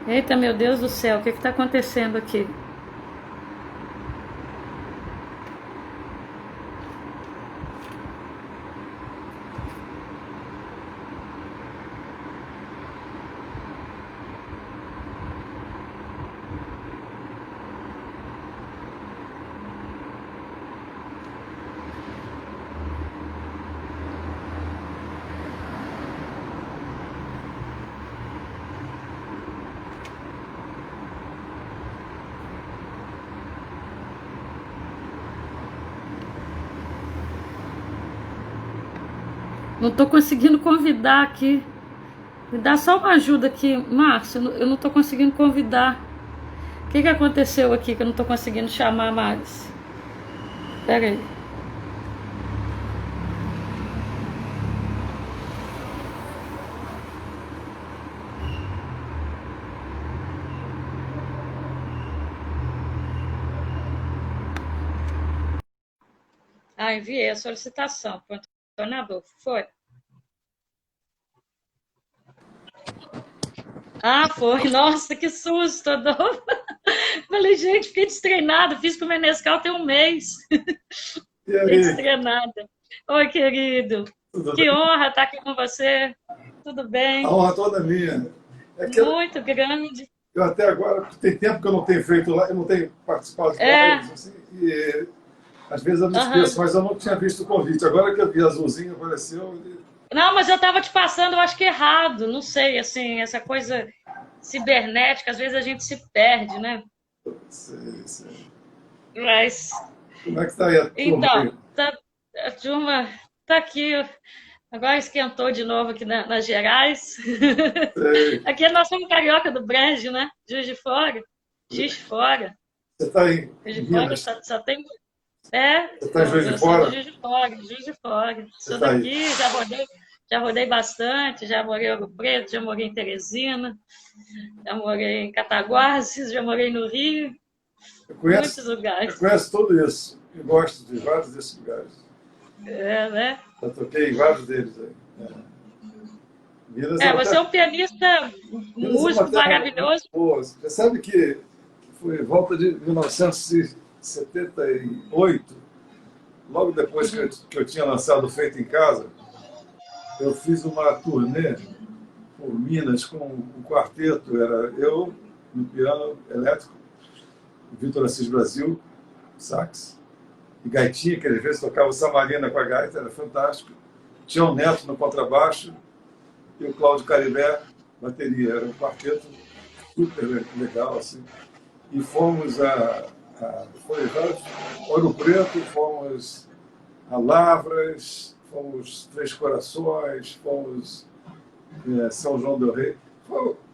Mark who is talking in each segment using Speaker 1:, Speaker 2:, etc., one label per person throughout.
Speaker 1: Eita, meu Deus do céu, o que está acontecendo aqui? Não estou conseguindo convidar aqui. Me dá só uma ajuda aqui, Márcio. Eu não estou conseguindo convidar. O que aconteceu aqui que eu não estou conseguindo chamar mais? Espera aí. Ah, enviei a solicitação para o tornador. Foi? Ah, foi. Nossa, que susto, Adolfo. Falei, gente, fiquei destreinada. Fiz com o Menescal tem um mês.
Speaker 2: E
Speaker 1: Fiquei
Speaker 2: aí,
Speaker 1: destreinada. Oi, querido.
Speaker 2: tudo
Speaker 1: Que
Speaker 2: bem?
Speaker 1: honra estar aqui com você. Tudo
Speaker 2: A
Speaker 1: bem?
Speaker 2: honra toda minha. É que
Speaker 1: Muito grande.
Speaker 2: eu até agora, tem tempo que eu não tenho feito lá, eu não tenho participado de
Speaker 1: É,
Speaker 2: lives, assim, e às vezes eu me esqueço,
Speaker 1: aham.
Speaker 2: mas eu não tinha visto o convite. Agora que eu vi azulzinho apareceu,
Speaker 1: Não, mas eu estava te passando, eu acho que errado. Não sei, assim, essa coisa cibernética, às vezes a gente se perde, né?
Speaker 2: sei, sei.
Speaker 1: Mas,
Speaker 2: Como é que está aí a turma
Speaker 1: então,
Speaker 2: aí?
Speaker 1: a turma tá aqui. Agora esquentou de novo aqui nas Gerais.
Speaker 2: Sei.
Speaker 1: Aqui nós somos carioca do Brejo, né? Juiz de Fora. Juiz de Fora.
Speaker 2: Você está em
Speaker 1: Juiz de Fora
Speaker 2: Minas?
Speaker 1: só tem. É,
Speaker 2: Você está em Juiz de
Speaker 1: eu sou do
Speaker 2: Fora?
Speaker 1: Juiz de Fora, Juiz de Fora.
Speaker 2: Você
Speaker 1: Sou
Speaker 2: está aí.
Speaker 1: daqui, já rodei bastante, já morei em Ouro Preto, já morei em Teresina, já morei em Cataguases, já morei no Rio,
Speaker 2: Eu
Speaker 1: muitos
Speaker 2: conheço, eu
Speaker 1: lugares.
Speaker 2: conheço tudo isso. Eu gosto de vários desses lugares.
Speaker 1: É, né?
Speaker 2: Já toquei em vários deles aí. Minas é
Speaker 1: É,
Speaker 2: uma
Speaker 1: você é
Speaker 2: terra,
Speaker 1: um pianista, um
Speaker 2: Minas é uma
Speaker 1: músico
Speaker 2: terra muito
Speaker 1: maravilhoso.
Speaker 2: boa. Você sabe que foi volta de 1978, logo depois
Speaker 1: Uhum,
Speaker 2: que eu tinha lançado o Feito em Casa, eu fiz uma turnê por Minas com um quarteto. Era eu no piano elétrico, o Vitor Assis Brasil, sax, e gaitinha, que às vezes tocava Samarina com a gaita, era fantástico. Tinha o Neto no contrabaixo e o Cláudio Caribé, bateria. Era um quarteto super legal, assim. E fomos foi vários, Ouro Preto, fomos a Lavras, fomos Três Corações, fomos São João del Rei.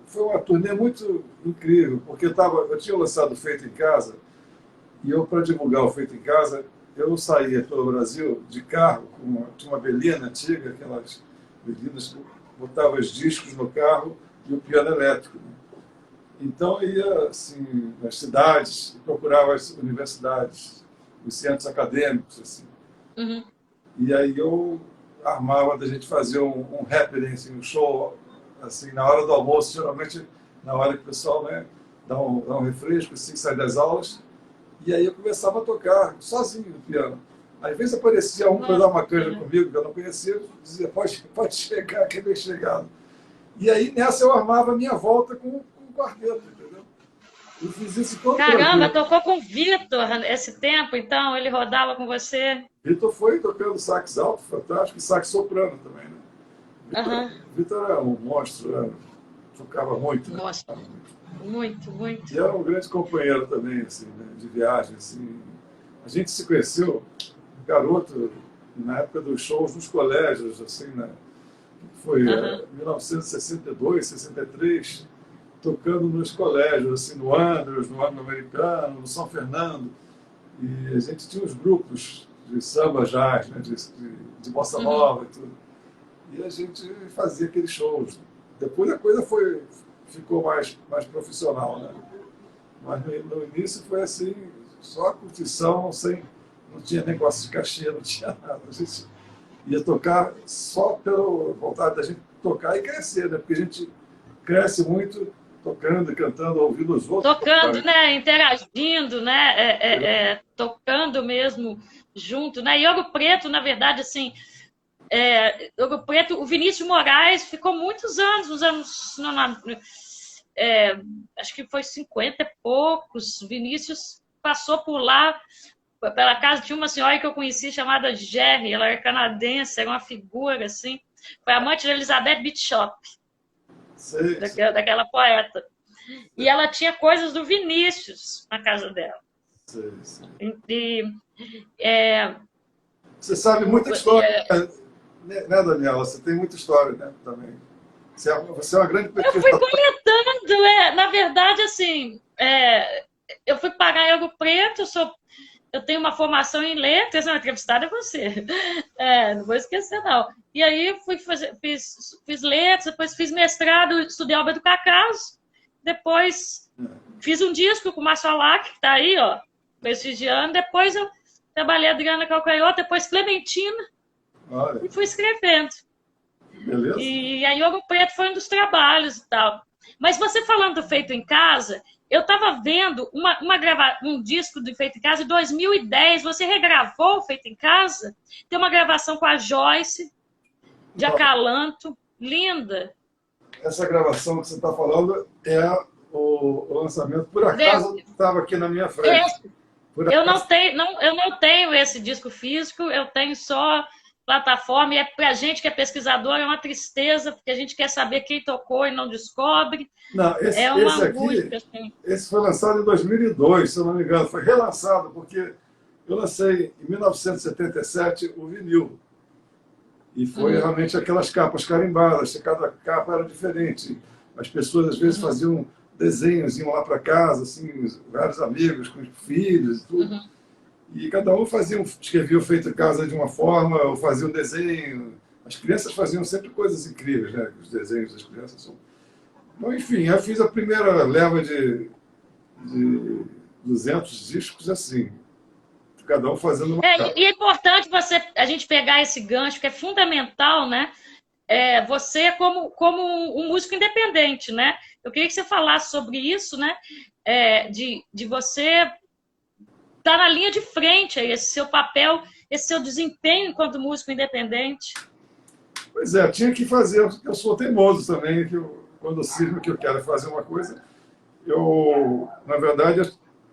Speaker 2: Foi uma turnê muito incrível, porque eu tinha lançado Feito em Casa, e eu, para divulgar o Feito em Casa, eu saía pelo Brasil de carro, tinha uma Belina antiga, aquelas Belinas, botava os discos no carro e o piano elétrico. Então, eu ia assim, nas cidades, procurava as universidades, os centros acadêmicos. Assim.
Speaker 1: uhum.
Speaker 2: E aí eu armava da gente fazer um happening, assim, um show assim, na hora do almoço, geralmente na hora que o pessoal né, dá um refresco, assim, sai das aulas. E aí eu começava a tocar sozinho no piano. Às vezes aparecia um para dar
Speaker 1: Nossa,
Speaker 2: uma canja comigo, que eu não conhecia, dizia, pode chegar, que é bem chegado. E aí nessa eu armava a minha volta com o quarteto, entendeu? Eu fiz isso em todo o
Speaker 1: caramba,
Speaker 2: Brasil.
Speaker 1: tocou com o Vitor esse tempo, então ele rodava com você.
Speaker 2: Vitor foi tocando sax alto, fantástico, e sax soprano também, né?
Speaker 1: Aham.
Speaker 2: Vitor era um monstro, né? Tocava muito, né?
Speaker 1: Nossa, muito, muito.
Speaker 2: E era um grande companheiro também, assim, né? De viagem, assim. A gente se conheceu, garoto, na época dos shows nos colégios, assim, né? Foi
Speaker 1: Aham.
Speaker 2: 1962, 63, tocando nos colégios, assim, no Andrews, no Anglo-Americano, no São Fernando. E a gente tinha uns grupos de samba jazz, né, de bossa
Speaker 1: Uhum.
Speaker 2: nova e tudo. E a gente fazia aqueles shows. Depois a coisa ficou mais profissional, né? Mas no início foi assim, só curtição, não tinha negócio de cachê, não tinha nada. A gente ia tocar só pela vontade da gente tocar e crescer, né? Porque a gente cresce muito tocando e cantando, ouvindo os outros.
Speaker 1: Tocando, né? Interagindo, né? Tocando mesmo junto, né? E Ouro Preto, na verdade, assim, Ouro Preto, o Vinícius de Moraes ficou muitos anos, nos anos, acho que foi 50 e poucos. Vinícius passou por lá, pela casa de uma senhora que eu conheci, chamada Jerry, ela era canadense, era uma figura, assim, foi amante de Elizabeth Bishop, daquela poeta. E ela tinha coisas do Vinícius na casa dela.
Speaker 2: Você sabe muita história, né, Daniela? Você tem muita história, né, também. Você é uma grande pesquisadora.
Speaker 1: Eu fui coletando, na verdade, assim, eu fui parar em Ouro Preto, eu tenho uma formação em letras, a entrevistada é você. Não vou esquecer, não. E aí fiz letras, depois fiz mestrado, estudei obra do Cacaso, depois fiz um disco com o Márcio Alac, que está aí, ó, prestigiando. Depois eu trabalhei Adriana Calcanhoto, depois Clementina.
Speaker 2: Olha.
Speaker 1: E fui escrevendo.
Speaker 2: Beleza.
Speaker 1: E aí Ouro Preto foi um dos trabalhos e tal. Mas você falando do Feito em Casa, eu estava vendo um disco do Feito em Casa em 2010. Você regravou o Feito em Casa? Tem uma gravação com a Joyce, de Acalanto, linda.
Speaker 2: Essa gravação que você está falando é o lançamento. Por acaso estava aqui na minha frente.
Speaker 1: Eu não tenho esse disco físico, eu tenho só plataforma, e para a gente que é pesquisador é uma tristeza, porque a gente quer saber quem tocou e não descobre.
Speaker 2: Não, esse angústia, assim. Esse foi lançado em 2002, se eu não me engano. Foi relançado, porque eu lancei em 1977 o vinil. E foi realmente aquelas capas carimbadas, cada capa era diferente. As pessoas, às vezes, faziam desenhos, iam lá para casa, assim, vários amigos com filhos e tudo. E cada um escrevia o Feito em Casa de uma forma, ou fazia um desenho. As crianças faziam sempre coisas incríveis, né? Os desenhos das crianças são... Então, enfim, eu fiz a primeira leva de 200 discos assim. Cada um fazendo uma capa.
Speaker 1: E é importante a gente pegar esse gancho, que é fundamental, né? Você como um músico independente, né? Eu queria que você falasse sobre isso, né? De você estar na linha de frente, esse seu papel, esse seu desempenho enquanto músico independente.
Speaker 2: Pois tinha que fazer. Eu sou teimoso também, quando eu cismo que eu quero fazer uma coisa. Na verdade,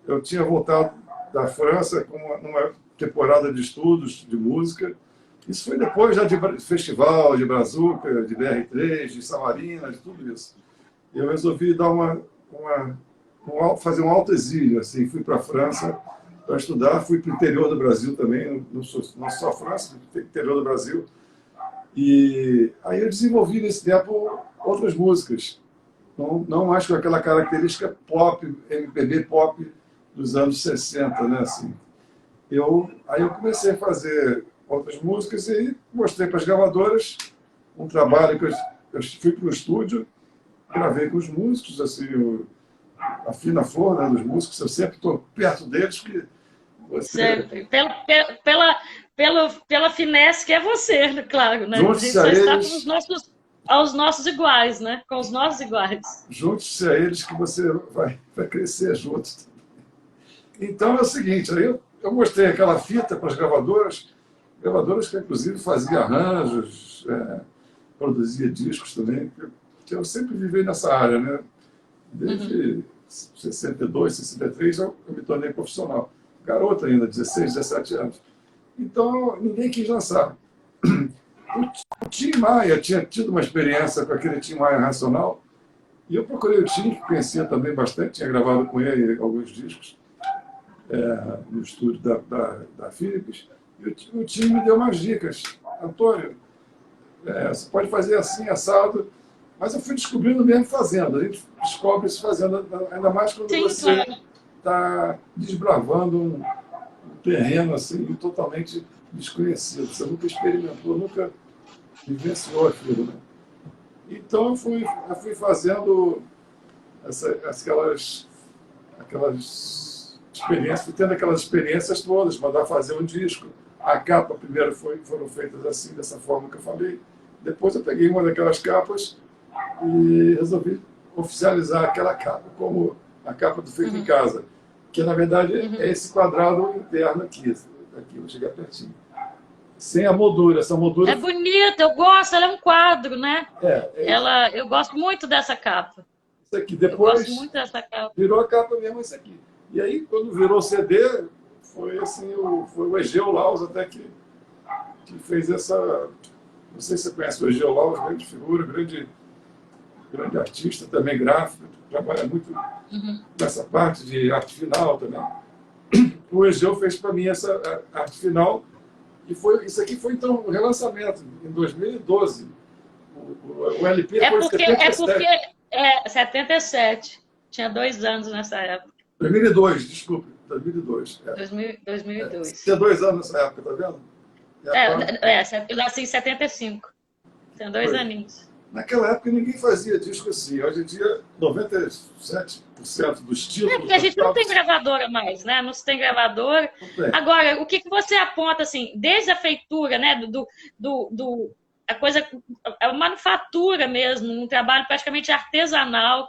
Speaker 2: eu tinha voltado da França com uma temporada de estudos de música. Isso foi depois já de festival, de Brazuca, de BR3, de Samarina, de tudo isso. Eu resolvi dar fazer um autoexílio, assim, fui para a França para estudar, fui para o interior do Brasil também, não só a França, no interior do Brasil. E aí eu desenvolvi nesse tempo outras músicas, não mais com aquela característica pop, MPB pop dos anos 60, né, assim. Aí eu comecei a fazer outras músicas e mostrei para as gravadoras um trabalho que eu fui para o estúdio, gravei com os músicos, assim, a fina flor, né, dos músicos, eu sempre estou perto deles, porque
Speaker 1: sempre. Pela finesse que é você, claro, né?
Speaker 2: A gente só está
Speaker 1: aos nossos iguais, né? Com os nossos iguais.
Speaker 2: Junte-se a eles que você vai crescer junto. Então é o seguinte, aí eu mostrei aquela fita para as gravadoras que inclusive faziam arranjos, produzia discos também, porque eu sempre vivi nessa área, né? Desde 62, 63 eu me tornei profissional. Garoto ainda, 16, 17 anos. Então ninguém quis lançar. O Tim Maia tinha tido uma experiência com aquele Tim Maia Racional, e eu procurei o Tim, que conhecia também bastante, tinha gravado com ele alguns discos no estúdio da Philips, e o Tim me deu umas dicas. Antônio, você pode fazer assim, assado, mas eu fui descobrindo mesmo fazendo. A gente descobre isso fazendo, ainda mais quando você está desbravando um terreno assim, totalmente desconhecido. Você nunca experimentou, nunca vivenciou aquilo, né? Então eu fui fazendo aquelas experiências, fui tendo aquelas experiências todas, mandar fazer um disco. A capa primeiro foram feitas assim, dessa forma que eu falei. Depois eu peguei uma daquelas capas e resolvi oficializar aquela capa como a capa do Feito em Casa, que na verdade é esse quadrado interno aqui. Aqui, vou chegar pertinho. Sem a moldura, essa moldura...
Speaker 1: É bonita, eu gosto, ela é um quadro, né?
Speaker 2: É
Speaker 1: Eu gosto muito dessa capa.
Speaker 2: isso aqui.
Speaker 1: Eu gosto
Speaker 2: Depois
Speaker 1: muito dessa capa.
Speaker 2: virou a capa mesmo, isso aqui. E aí, quando virou CD, foi assim, foi o Egeu Laus até que fez essa... Não sei se você conhece o Egeu Laus, grande figura, grande artista, também gráfico, trabalha muito nessa parte de arte final também. O Egeu fez para mim essa arte final, e isso aqui foi então o relançamento, em 2012. O LP foi em 77.
Speaker 1: É 77. Tinha 2 anos nessa época.
Speaker 2: 2002, desculpe, 2002.
Speaker 1: 2002.
Speaker 2: Tinha 2 anos nessa época, tá vendo?
Speaker 1: Eu nasci em 75. Tinha 2 aninhos.
Speaker 2: Naquela época ninguém fazia disco assim. Hoje em dia, 97% dos títulos...
Speaker 1: Porque a gente não tem gravadora mais, né? Não se tem gravadora. Agora, o que você aponta, assim, desde a feitura, né? A coisa, a manufatura mesmo, um trabalho praticamente artesanal,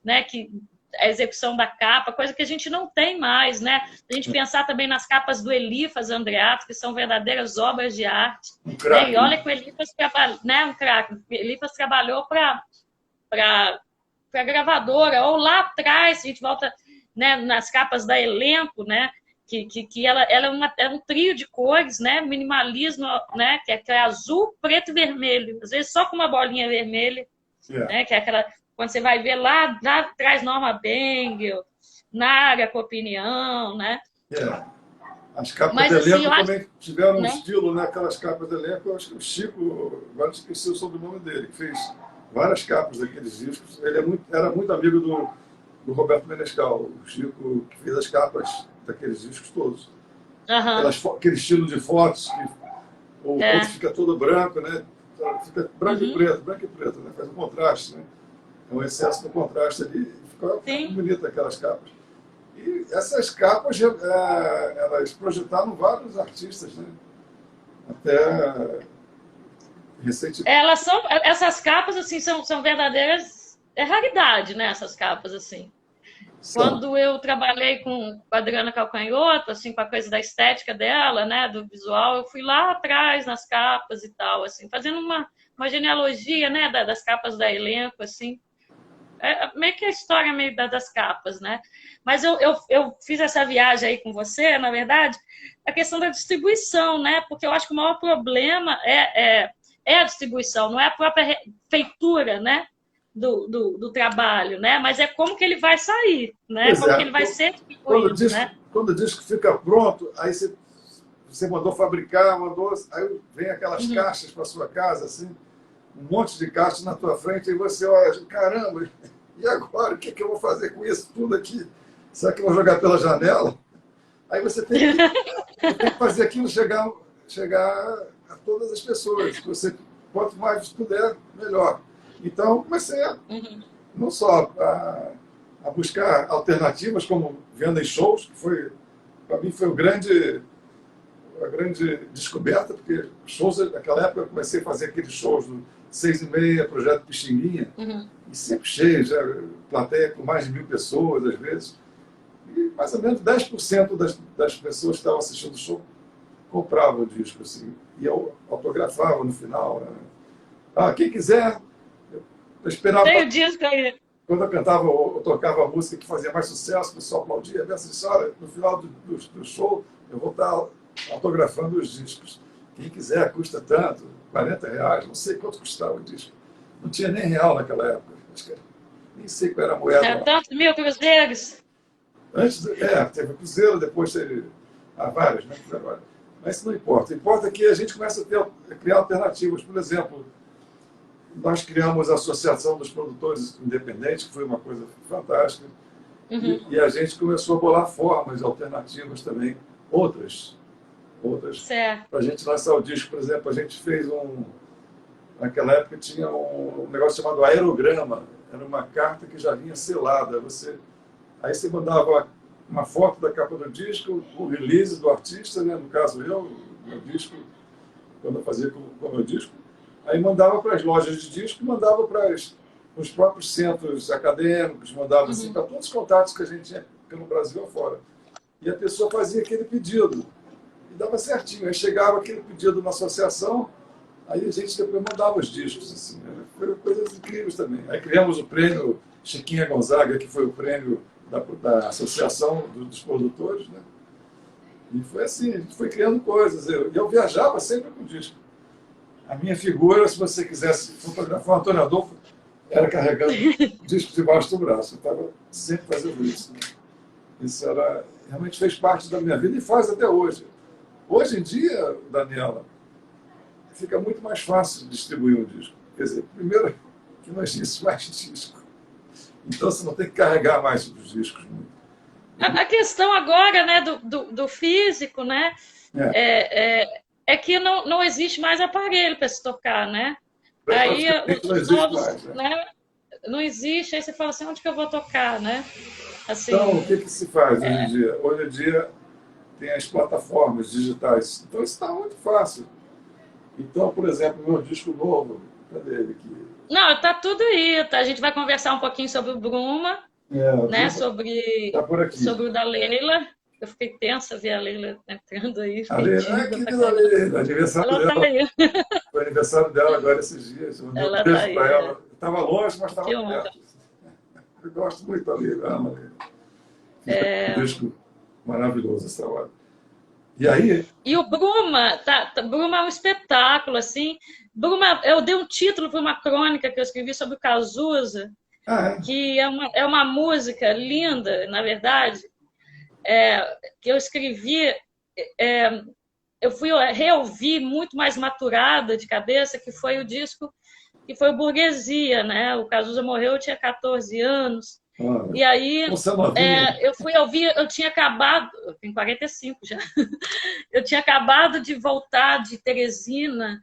Speaker 1: né, a execução da capa, coisa que a gente não tem mais, né? A gente pensar também nas capas do Elifas Andreato, que são verdadeiras obras de arte.
Speaker 2: Crack,
Speaker 1: e olha que o Elifas trabalhou, né? Um craque. O Elifas trabalhou para a gravadora, ou lá atrás, a gente volta, né, nas capas da Elenco, né? Que ela é um trio de cores, né? Minimalismo, né? Que é azul, preto e vermelho. Às vezes só com uma bolinha vermelha, né? Que é aquela... Quando você vai ver lá atrás Norma Bengel, Nária com opinião, né?
Speaker 2: As capas de Elenco também tiveram um estilo, né? Aquelas capas de Elenco, eu acho que o Chico, agora esqueci o sobrenome dele, que fez várias capas daqueles discos. Ele era muito amigo do Roberto Menescal, o Chico, que fez as capas daqueles discos todos. Aquele estilo de fotos, que o outro fica todo branco, né? Fica branco e preto, né? Faz um contraste, né? É um excesso do contraste ali, ficou bonita aquelas capas. E essas capas, elas projetaram vários artistas, né? Até recentemente.
Speaker 1: Essas capas, assim, são verdadeiras... É raridade, né? Essas capas, assim. Quando eu trabalhei com a Adriana Calcanhoto, assim, com a coisa da estética dela, né, do visual, eu fui lá atrás nas capas e tal, assim, fazendo uma genealogia, né, das capas da Elenco, assim. Meio que a história meio das capas, né? Mas eu fiz essa viagem aí com você, na verdade, a questão da distribuição, né? Porque eu acho que o maior problema é a distribuição, não é a própria feitura, né? Do trabalho, né? Mas é como que ele vai sair, né? Como que ele vai ser distribuído, né?
Speaker 2: Quando o disco fica pronto, aí você mandou fabricar, aí vem aquelas caixas para sua casa, assim, um monte de caixas na tua frente, e você olha, caramba, e agora? O que eu vou fazer com isso tudo aqui? Será que eu vou jogar pela janela? Aí você tem que fazer aquilo chegar a todas as pessoas. Quanto mais puder, melhor. Então, comecei não só a buscar alternativas, como venda em shows, que para mim foi a grande descoberta, porque shows, naquela época eu comecei a fazer aqueles shows do 6h30, Projeto Pixinguinha, e sempre cheio, já plateia com mais de 1.000 pessoas, às vezes. E mais ou menos 10% das pessoas que estavam assistindo o show compravam o disco, assim, e eu autografava no final. Né? Quem quiser, eu esperava...
Speaker 1: Tem o disco aí.
Speaker 2: Quando eu cantava ou tocava a música que fazia mais sucesso, o pessoal aplaudia, eu disse, olha, no final do show, eu vou estar autografando os discos. Quem quiser, custa tanto, R$40, não sei quanto custava o disco. Não tinha nem real naquela época. Nem sei qual era a moeda.
Speaker 1: Era tantos 1.000 cruzeiros.
Speaker 2: Antes, teve cruzeiro, depois teve vários, né? Mas isso não importa. Importa que a gente começa a criar alternativas. Por exemplo, nós criamos a Associação dos Produtores Independentes, que foi uma coisa fantástica. E a gente começou a bolar formas alternativas também, outras para a gente lançar o disco. Por exemplo, a gente fez naquela época tinha um negócio chamado aerograma, era uma carta que já vinha selada. Aí você mandava uma foto da capa do disco, o release do artista, né? No caso meu disco, quando eu fazia com o meu disco, aí mandava para as lojas de disco, mandava para os próprios centros acadêmicos, mandava assim,
Speaker 1: Uhum.
Speaker 2: para todos os contatos que a gente tinha pelo Brasil afora. E a pessoa fazia aquele pedido, e dava certinho. Aí chegava aquele pedido na associação, aí a gente depois mandava os discos, assim, né? Foram coisas incríveis também. Aí criamos o prêmio Chiquinha Gonzaga, que foi o prêmio da Associação dos Produtores, né? E foi assim, a gente foi criando coisas. Eu viajava sempre com disco. A minha figura, se você quisesse fotografar o Antônio Adolfo, era carregando disco debaixo do braço. Eu estava sempre fazendo isso, né? Isso realmente fez parte da minha vida e faz até hoje. Hoje em dia, Daniela, fica muito mais fácil distribuir um disco. Quer dizer, primeiro, que não existe mais disco. Então você não tem que carregar mais os discos muito.
Speaker 1: A questão agora, né, do físico, né, é que não existe mais aparelho para se tocar, né? Aí
Speaker 2: Praticamente não
Speaker 1: os
Speaker 2: existe
Speaker 1: novos,
Speaker 2: mais, né?
Speaker 1: né, não existe, aí você fala assim, onde que eu vou tocar, né?
Speaker 2: Então, o
Speaker 1: Assim,
Speaker 2: que se faz hoje em dia? Hoje em dia tem as plataformas digitais. Então, isso está muito fácil. Então, por exemplo, meu disco novo, cadê ele aqui?
Speaker 1: não, tá tudo aí, tá? A gente vai conversar um pouquinho sobre o Bruma, né,
Speaker 2: Está por aqui.
Speaker 1: sobre o da Leila. Eu fiquei tensa ver a Leila entrando aí,
Speaker 2: A
Speaker 1: fiquei
Speaker 2: Leila,
Speaker 1: tímida pra
Speaker 2: querida
Speaker 1: caramba.
Speaker 2: Leila, aniversário
Speaker 1: Ela tá
Speaker 2: dela.
Speaker 1: aí,
Speaker 2: Foi aniversário dela agora esses dias. Eu mandei um
Speaker 1: ela tá
Speaker 2: beijo
Speaker 1: aí,
Speaker 2: para
Speaker 1: né?
Speaker 2: ela. Estava longe, mas estava
Speaker 1: Que honra.
Speaker 2: perto. Eu gosto muito da Leila, amo a Leila. Fica um disco maravilhoso esse trabalho. E aí,
Speaker 1: E o Bruma, Bruma é um espetáculo, assim. Bruma, eu dei um título para uma crônica que eu escrevi sobre o Cazuza,
Speaker 2: é,
Speaker 1: que é uma música linda, na verdade, que eu escrevi, eu fui reouvir muito mais maturada de cabeça, que foi o disco, que foi o Burguesia, né? O Cazuza morreu, eu tinha 14 anos.
Speaker 2: olha,
Speaker 1: E aí
Speaker 2: você é novinha.
Speaker 1: eu fui ouvir, eu tinha acabado, eu tenho 45 já, eu tinha acabado de voltar de Teresina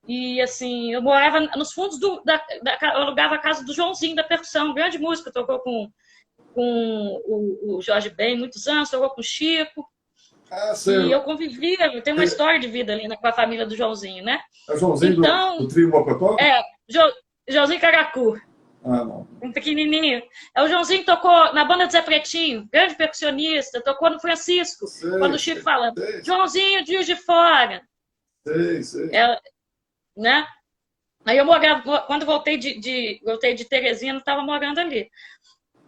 Speaker 1: e assim, eu morava nos fundos eu alugava a casa do Joãozinho da percussão, um grande músico, tocou com o Jorge Ben muitos anos, tocou com o Chico,
Speaker 2: Ah,
Speaker 1: e
Speaker 2: você
Speaker 1: eu convivia, eu tenho uma história de vida ali com a família do Joãozinho, né?
Speaker 2: é o Joãozinho do
Speaker 1: Então,
Speaker 2: Trio Mocotó?
Speaker 1: Jo, Joãozinho Caracu,
Speaker 2: Ah, não.
Speaker 1: um pequenininho. O Joãozinho tocou na banda do Zé Pretinho, grande percussionista, tocou no Francisco, quando
Speaker 2: Sei,
Speaker 1: o Chico
Speaker 2: sei,
Speaker 1: fala,
Speaker 2: sei,
Speaker 1: Joãozinho de Juiz de Fora,
Speaker 2: sei, sei.
Speaker 1: né? Aí eu morava, quando voltei de Teresina, estava morando ali.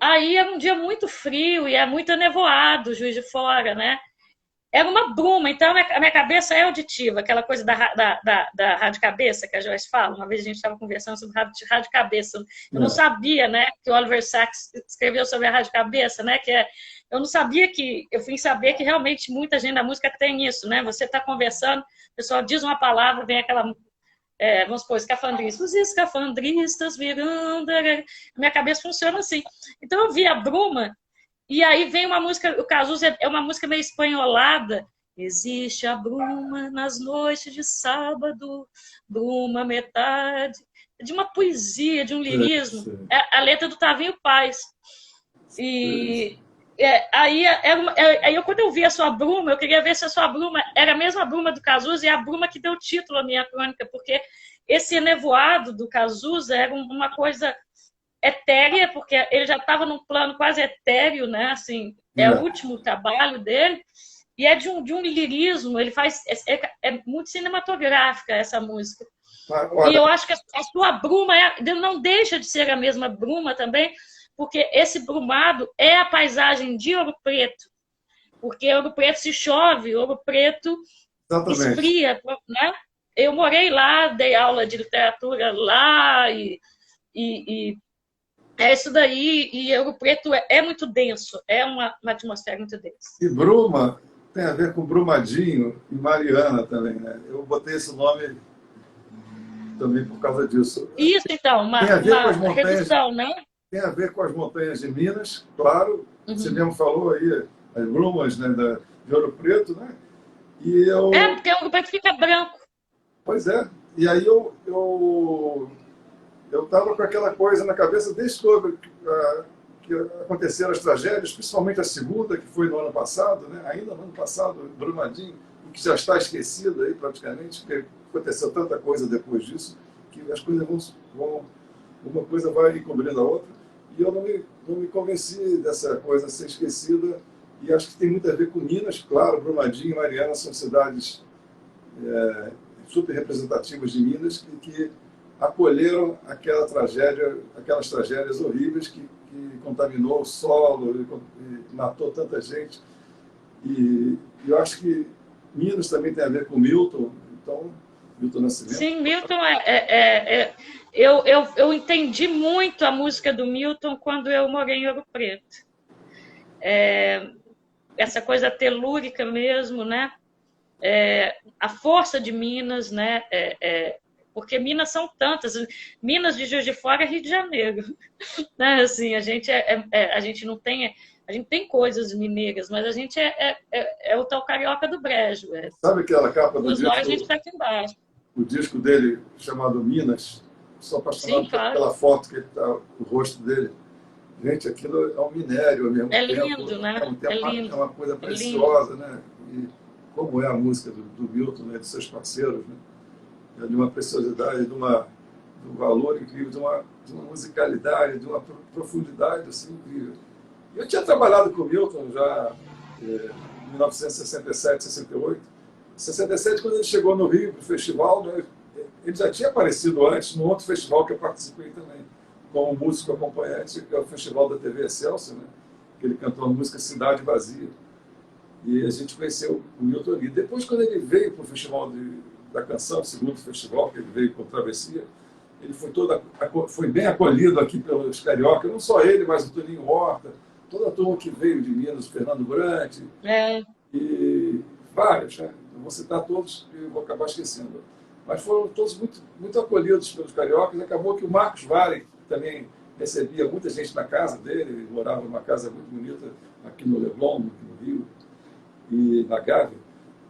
Speaker 1: Aí era um dia muito frio e é muito nevoado, Juiz de Fora, né? Era uma bruma, então a minha cabeça é auditiva, aquela coisa da rádio cabeça que a Joyce fala. Uma vez a gente estava conversando sobre rádio cabeça. Eu não sabia, né, que o Oliver Sacks escreveu sobre a rádio cabeça, né, eu não sabia eu fui saber que realmente muita gente da música tem isso, né? Você está conversando, o pessoal diz uma palavra, vem aquela vamos supor, escafandristas, os escafandristas virando, a minha cabeça funciona assim. Então eu vi a bruma e aí vem uma música, o Cazuza é uma música meio espanholada. Existe a bruma nas noites de sábado, bruma metade. De uma poesia, de um
Speaker 2: Sei,
Speaker 1: lirismo.
Speaker 2: sei,
Speaker 1: É a letra do Tavinho Paz.
Speaker 2: sei.
Speaker 1: E aí, quando eu vi a sua bruma, eu queria ver se a sua bruma era a mesma bruma do Cazuza e a bruma que deu título à minha crônica, porque esse nevoado do Cazuza era uma coisa etérea, porque ele já estava num plano quase etéreo, né? Assim, é o último trabalho dele, e é de um lirismo, ele faz. É muito cinematográfica essa música. E
Speaker 2: Olha,
Speaker 1: eu acho que a sua bruma não deixa de ser a mesma bruma também, porque esse brumado é a paisagem de Ouro Preto. Porque Ouro Preto se chove, Ouro Preto
Speaker 2: exatamente.
Speaker 1: esfria, né? Eu morei lá, dei aula de literatura lá e é isso daí, e Ouro Preto é muito denso, é uma atmosfera muito densa.
Speaker 2: E Bruma tem a ver com Brumadinho e Mariana também, né? Eu botei esse nome também por causa disso.
Speaker 1: Isso, então,
Speaker 2: Tem a ver com
Speaker 1: uma
Speaker 2: as montanhas,
Speaker 1: redução, né?
Speaker 2: tem a ver com as montanhas de Minas, claro. Você
Speaker 1: Uhum.
Speaker 2: mesmo falou aí, as brumas, né, de Ouro Preto, né? E eu,
Speaker 1: Porque Ouro Preto fica branco.
Speaker 2: pois é, e aí eu estava com aquela coisa na cabeça desde que aconteceram as tragédias, principalmente a segunda, que foi no ano passado, né? Ainda no ano passado, Brumadinho, e que já está esquecido aí praticamente, porque aconteceu tanta coisa depois disso, que as coisas vão uma coisa vai encobrindo a outra, e eu não me convenci dessa coisa ser esquecida, e acho que tem muito a ver com Minas, claro, Brumadinho e Mariana são cidades super representativas de Minas, que acolheram aquelas tragédias horríveis que contaminou o solo e matou tanta gente. E eu acho que Minas também tem a ver com Milton, então, Milton Nascimento.
Speaker 1: Sim, Milton eu entendi muito a música do Milton quando eu morei em Ouro Preto. Essa coisa telúrica mesmo, né? A força de Minas, né? Porque Minas são tantas. Minas de Juiz de Fora é Rio de Janeiro. Né? Assim, a gente não tem... A gente tem coisas mineiras, mas a gente é o tal carioca do brejo.
Speaker 2: Sabe aquela capa do disco?
Speaker 1: A gente está aqui embaixo.
Speaker 2: O disco dele, chamado Minas, sou apaixonado pela foto que está o rosto dele. Gente, aquilo é um minério ao mesmo tempo.
Speaker 1: Lindo, né?
Speaker 2: É uma coisa preciosa, né? E como é a música do Milton, né? De seus parceiros, né? É de uma preciosidade, de um valor incrível, de uma musicalidade, de uma profundidade assim, incrível. Eu tinha trabalhado com o Milton já em 1967, 68. Em 67, quando ele chegou no Rio para o festival, né, ele já tinha aparecido antes no outro festival que eu participei também, como músico acompanhante, que é o Festival da TV Excelsior, né, que ele cantou a música Cidade Vazia. E a gente conheceu o Milton ali. Depois, quando ele veio para o Festival da Canção, o segundo festival, que ele veio com Travessia, ele foi bem acolhido aqui pelos cariocas, não só ele, mas o Toninho Horta, toda a turma que veio de Minas, o Fernando Brant, e vários, né? Não vou citar todos e vou acabar esquecendo. Mas foram todos muito, muito acolhidos pelos cariocas. Acabou que o Marcos Valle também recebia muita gente na casa dele, ele morava numa casa muito bonita aqui no Leblon, aqui no Rio, e na Gávea,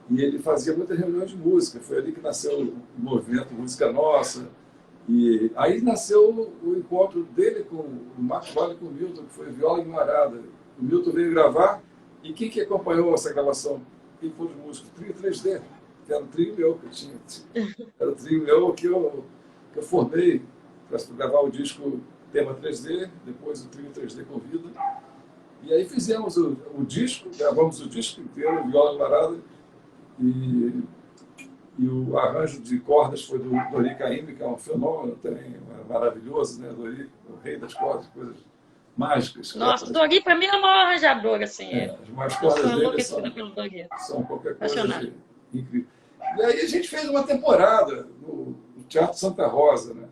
Speaker 2: e ele fazia muitas reuniões de música. Foi ali que nasceu o movimento Música Nossa. E aí nasceu o encontro dele com o Marcos Valle com o Milton, que foi Viola Guimarães. O Milton veio gravar, e quem que acompanhou essa gravação? Quem foi os músicos? Trio 3D, que era o trio meu que eu tinha. Era o trio meu que eu formei para gravar o disco Tema 3D, depois o trio 3D Convida. E aí fizemos o disco, gravamos o disco inteiro, Viola Guimarães, e o arranjo de cordas foi do Dori Caymmi, que é um fenômeno também maravilhoso, né? Dori, o rei das cordas, coisas mágicas.
Speaker 1: Nossa, o Dori para mim é o maior arranjador, assim.
Speaker 2: As mais cordas dele são qualquer coisa de incrível. E aí a gente fez uma temporada no Teatro Santa Rosa, né?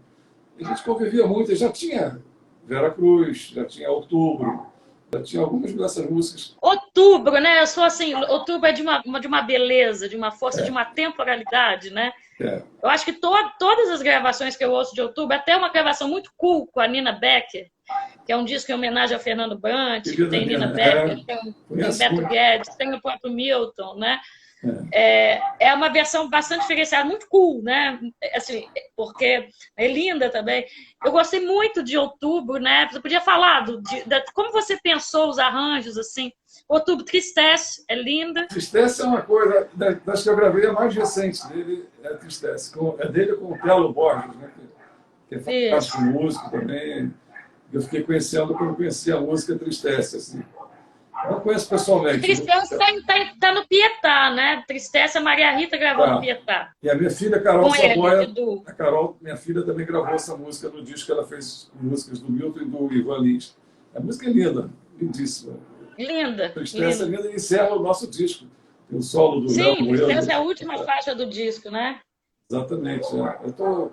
Speaker 2: A gente convivia muito, já tinha Vera Cruz, já tinha Outubro, já tinha algumas dessas músicas.
Speaker 1: Outubro, né? Eu sou assim, Outubro é de uma beleza, de uma força, de uma temporalidade, né? Eu acho que todas as gravações que eu ouço de Outubro, até uma gravação muito cool com a Nina Becker, que é um disco em homenagem ao Fernando Brant, que tem Nina Becker, tem Beto Guedes, tem o próprio Milton, né? É uma versão bastante diferenciada, muito cool, né? Assim, porque é linda também. Eu gostei muito de Outubro, né? Você podia falar como você pensou os arranjos, assim. Outubro Tristece, é linda.
Speaker 2: Tristece é uma coisa, das que eu gravei, a mais recente dele é Tristece. É dele com o Telo Borges, né? Que é fantástico músico também. Eu fiquei conhecendo quando conheci a música Tristece, assim. Não conheço pessoalmente.
Speaker 1: Tristeza está no Pietá, né? Tristeza, a Maria Rita gravou no Pietá.
Speaker 2: E a minha filha, Carol Saboia, a Carol, minha filha, também gravou essa música no disco que ela fez músicas do Milton e do Ivan Lins. A música é linda, lindíssima.
Speaker 1: Linda.
Speaker 2: Tristeza é linda e encerra o nosso disco. Tem o solo do Léo Moeiro.
Speaker 1: Sim, Tristeza é a última faixa do disco, né?
Speaker 2: Exatamente. Eu estou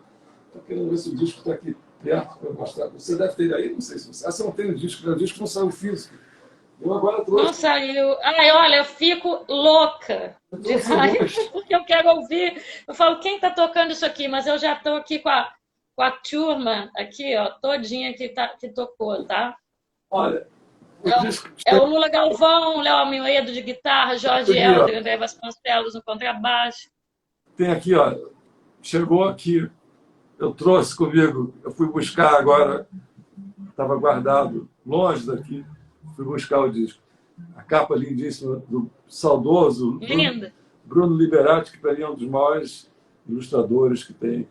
Speaker 2: querendo ver se o disco está aqui perto para mostrar. Você deve ter aí, não sei se você... você não tem o disco não saiu físico. Eu agora trouxe.
Speaker 1: Não saiu. Ai, olha, eu fico louca de raiva, porque eu quero ouvir. Eu falo, quem está tocando isso aqui? Mas eu já estou aqui com a turma, aqui, ó, todinha que tocou, tá?
Speaker 2: Olha,
Speaker 1: o Lula Galvão, Léo Almeida de guitarra, Jorge Helder, André Vasconcelos no contrabaixo.
Speaker 2: Tem aqui, ó, chegou aqui, eu trouxe comigo, eu fui buscar agora, estava guardado longe daqui. Fui buscar o disco. A capa lindíssima do saudoso Bruno Liberati, que para mim é um dos maiores ilustradores que tem.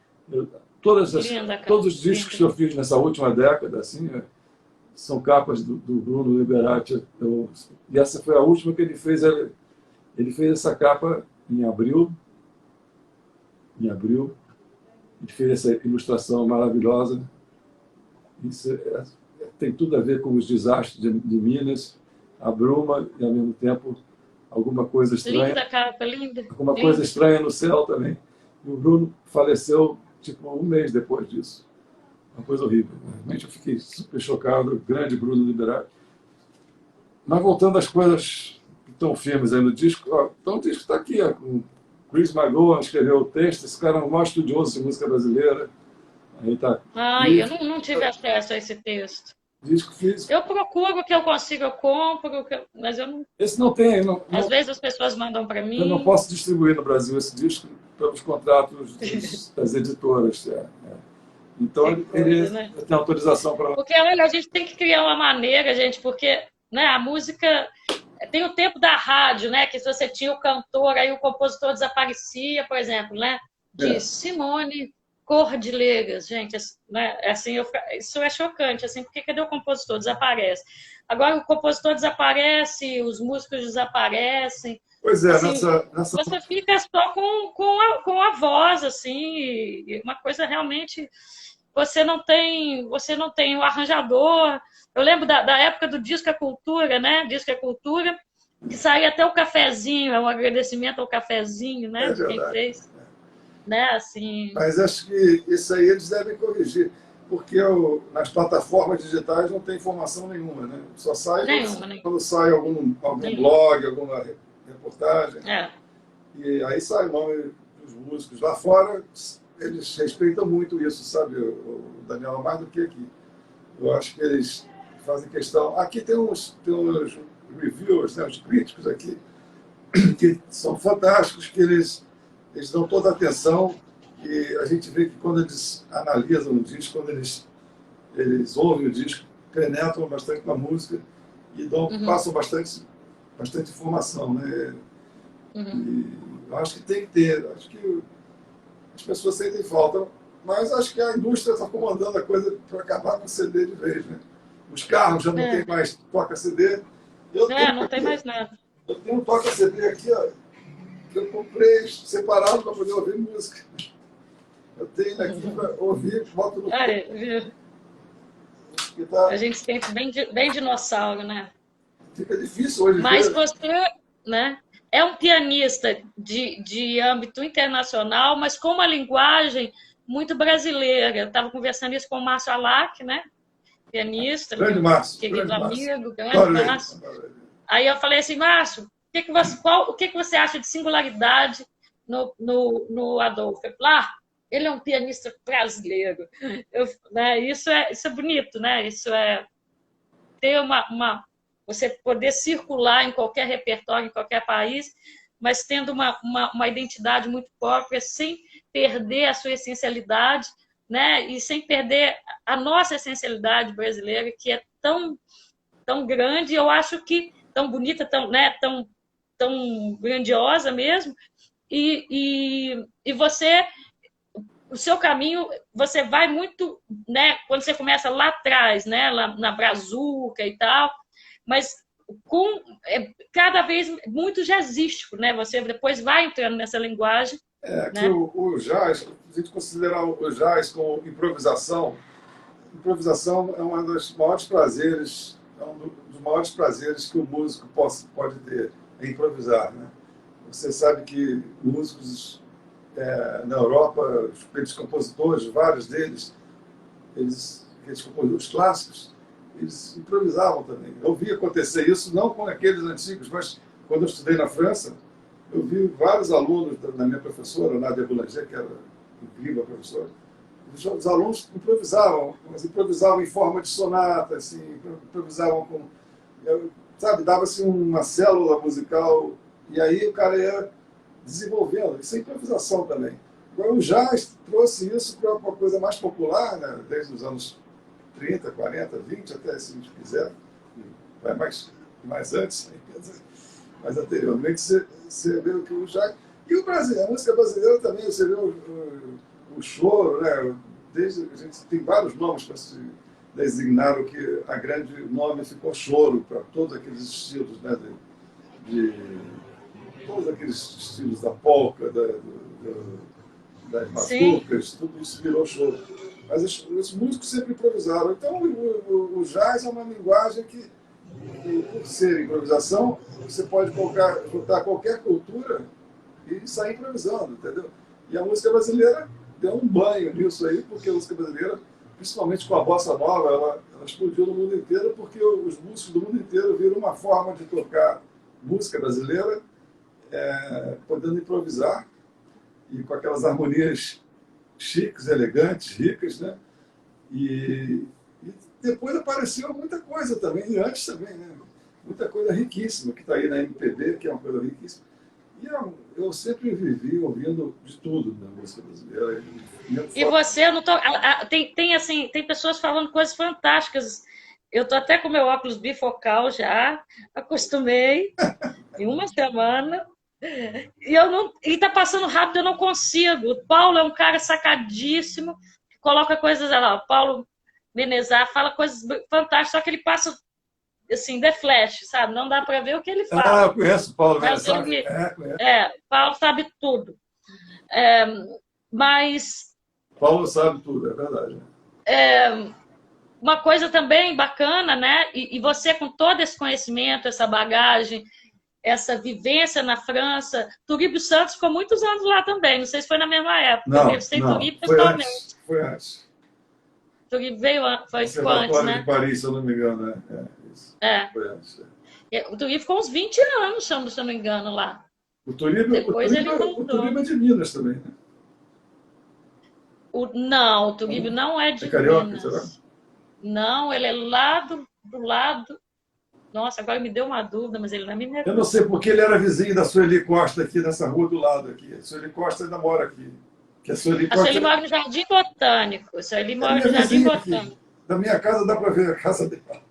Speaker 1: Linda, cara.
Speaker 2: Todos os discos que eu fiz nessa última década, assim, são capas do Bruno Liberati. E essa foi a última que ele fez. Ele fez essa capa em abril. Em abril. Ele fez essa ilustração maravilhosa. Isso tem tudo a ver com os desastres de Minas, a bruma e, ao mesmo tempo, alguma coisa estranha.
Speaker 1: Linda capa, linda.
Speaker 2: Alguma coisa estranha no céu também. E o Bruno faleceu, tipo, um mês depois disso. Uma coisa horrível. Realmente eu fiquei super chocado. Grande Bruno Liberato. Mas voltando às coisas que estão firmes aí no disco, então o disco está aqui, com Chris McGowan escreveu o texto. Esse cara é um maior estudioso de música brasileira. Aí tá.
Speaker 1: Eu não tive acesso a esse texto.
Speaker 2: Disco físico.
Speaker 1: Eu procuro o que eu consigo, eu compro, mas eu não.
Speaker 2: Esse não tem.
Speaker 1: Às vezes as pessoas mandam para mim.
Speaker 2: Eu não posso distribuir no Brasil esse disco pelos contratos das editoras. Então ele
Speaker 1: né?
Speaker 2: tem autorização para.
Speaker 1: Porque olha, a gente tem que criar uma maneira, gente, porque né, a música tem o tempo da rádio, né? Que se você tinha o cantor, aí o compositor desaparecia, por exemplo, né? De Simone Cordillegas, gente, né? Assim, isso é chocante, assim, porque cadê o compositor? Desaparece. Agora o compositor desaparece, os músicos desaparecem.
Speaker 2: Pois é,
Speaker 1: assim, você fica só com a voz, assim, uma coisa realmente. Você não tem o arranjador. Eu lembro da época do Disco é Cultura, né? Disco é Cultura, que saía até o cafezinho, é um agradecimento ao cafezinho, né? De quem fez. Né? Assim...
Speaker 2: Mas acho que isso aí eles devem corrigir, porque nas plataformas digitais não tem informação nenhuma, né? Só sai quando sai algum blog, alguma reportagem. E aí sai o nome dos músicos. Lá fora, eles respeitam muito isso, sabe, o Daniel, mais do que aqui. Eu acho que eles fazem questão... Aqui tem uns reviewers, né, os críticos aqui, que são fantásticos, que eles dão toda a atenção, e a gente vê que quando eles analisam o disco, quando eles ouvem o disco, penetram bastante na música e passam bastante informação, né? E eu acho que tem que ter, acho que as pessoas sentem falta, mas acho que a indústria está comandando a coisa para acabar com o CD de vez, né? Os carros já não tem mais toca-CD.
Speaker 1: Não tem mais nada.
Speaker 2: Eu tenho um toca-CD aqui, ó, que eu comprei separado para poder ouvir música. Eu tenho aqui para ouvir, boto no...
Speaker 1: A gente se sente bem dinossauro, né?
Speaker 2: Fica difícil hoje.
Speaker 1: Mas você, né, é um pianista de âmbito internacional, mas com uma linguagem muito brasileira. Eu estava conversando isso com o Márcio Alac, né? Pianista,
Speaker 2: grande Márcio,
Speaker 1: querido amigo, grande Márcio. Aí eu falei assim, Márcio, o que você acha de singularidade no Adolfo? Eu falei, ele é um pianista brasileiro. Né, isso é bonito, né? Isso é ter você poder circular em qualquer repertório, em qualquer país, mas tendo uma identidade muito própria, sem perder a sua essencialidade, né? E sem perder a nossa essencialidade brasileira, que é tão grande, eu acho que tão bonita, tão grandiosa mesmo, e você, o seu caminho, você vai muito, né, quando você começa lá atrás, né, lá na Brazuca e tal, mas cada vez muito jazzístico, né, você depois vai entrando nessa linguagem.
Speaker 2: Né? Que o jazz, a gente considerar o jazz como improvisação é um dos maiores prazeres, que o músico pode ter, é improvisar, né? Você sabe que músicos na Europa, aqueles compositores, vários deles, aqueles compositores clássicos, eles improvisavam também. Eu vi acontecer isso, não com aqueles antigos, mas quando eu estudei na França, eu vi vários alunos da minha professora, Nadia Boulanger, que era incrível a professora. Os alunos improvisavam, mas improvisavam em forma de sonata, assim, improvisavam com... Sabe, dava-se uma célula musical, e aí o cara ia desenvolvendo. Isso é improvisação também. Agora, o jazz trouxe isso para uma coisa mais popular, né? Desde os anos 30, 40, 20, até se a gente quiser, vai mais antes, mas anteriormente você vê que o jazz... E o Brasil, a música brasileira também, você vê o choro, né? a gente tem vários nomes para se designar o que a grande nome ficou choro para todos aqueles estilos, né, todos aqueles estilos da polca, das batucas, tudo isso virou choro. Mas os músicos sempre improvisaram. Então, o jazz é uma linguagem que, por ser improvisação, você pode juntar qualquer cultura e sair improvisando, entendeu? E a música brasileira deu um banho nisso aí, porque a música brasileira, principalmente com a bossa nova, ela explodiu no mundo inteiro, porque os músicos do mundo inteiro viram uma forma de tocar música brasileira, podendo improvisar, e com aquelas harmonias chiques, elegantes, ricas, né? E depois apareceu muita coisa também, e antes também, né? Muita coisa riquíssima, que está aí na MPB, que é uma coisa riquíssima. E eu sempre vivi ouvindo de tudo na música brasileira.
Speaker 1: E você, eu não tô, tem pessoas falando coisas fantásticas. Eu estou até com meu óculos bifocal já, acostumei, em uma semana. E está passando rápido, eu não consigo. O Paulo é um cara sacadíssimo, coloca coisas lá. O Paulo Benezar fala coisas fantásticas, só que ele passa assim, the flash, sabe? Não dá para ver o que ele fala.
Speaker 2: Eu conheço o Paulo
Speaker 1: Benezar. Paulo sabe tudo. Mas...
Speaker 2: Paulo sabe tudo, é verdade.
Speaker 1: Uma coisa também bacana, né? E você com todo esse conhecimento, essa bagagem, essa vivência na França, Turíbio Santos ficou muitos anos lá também. Não sei se foi na mesma época.
Speaker 2: Não,
Speaker 1: Turíbio
Speaker 2: pessoalmente. Foi antes.
Speaker 1: Turíbio ficou antes, né?
Speaker 2: De Paris, se eu não me engano, né? Isso. Foi antes.
Speaker 1: O Turíbio ficou uns 20 anos, se eu não me engano, lá.
Speaker 2: O Turíbio é de Minas também, né?
Speaker 1: Não, o Turíbio não é de
Speaker 2: carioca,
Speaker 1: Minas.
Speaker 2: Será?
Speaker 1: Não, ele é lá do lado... Nossa, agora me deu uma dúvida, mas ele não é mineiro.
Speaker 2: Eu não sei porque ele era vizinho da Sueli Costa aqui, nessa rua do lado aqui. A Sueli Costa ainda mora aqui. A Sueli
Speaker 1: mora no Jardim Botânico. A Sueli mora no Jardim Botânico.
Speaker 2: Aqui. Da minha casa dá para ver a casa dela.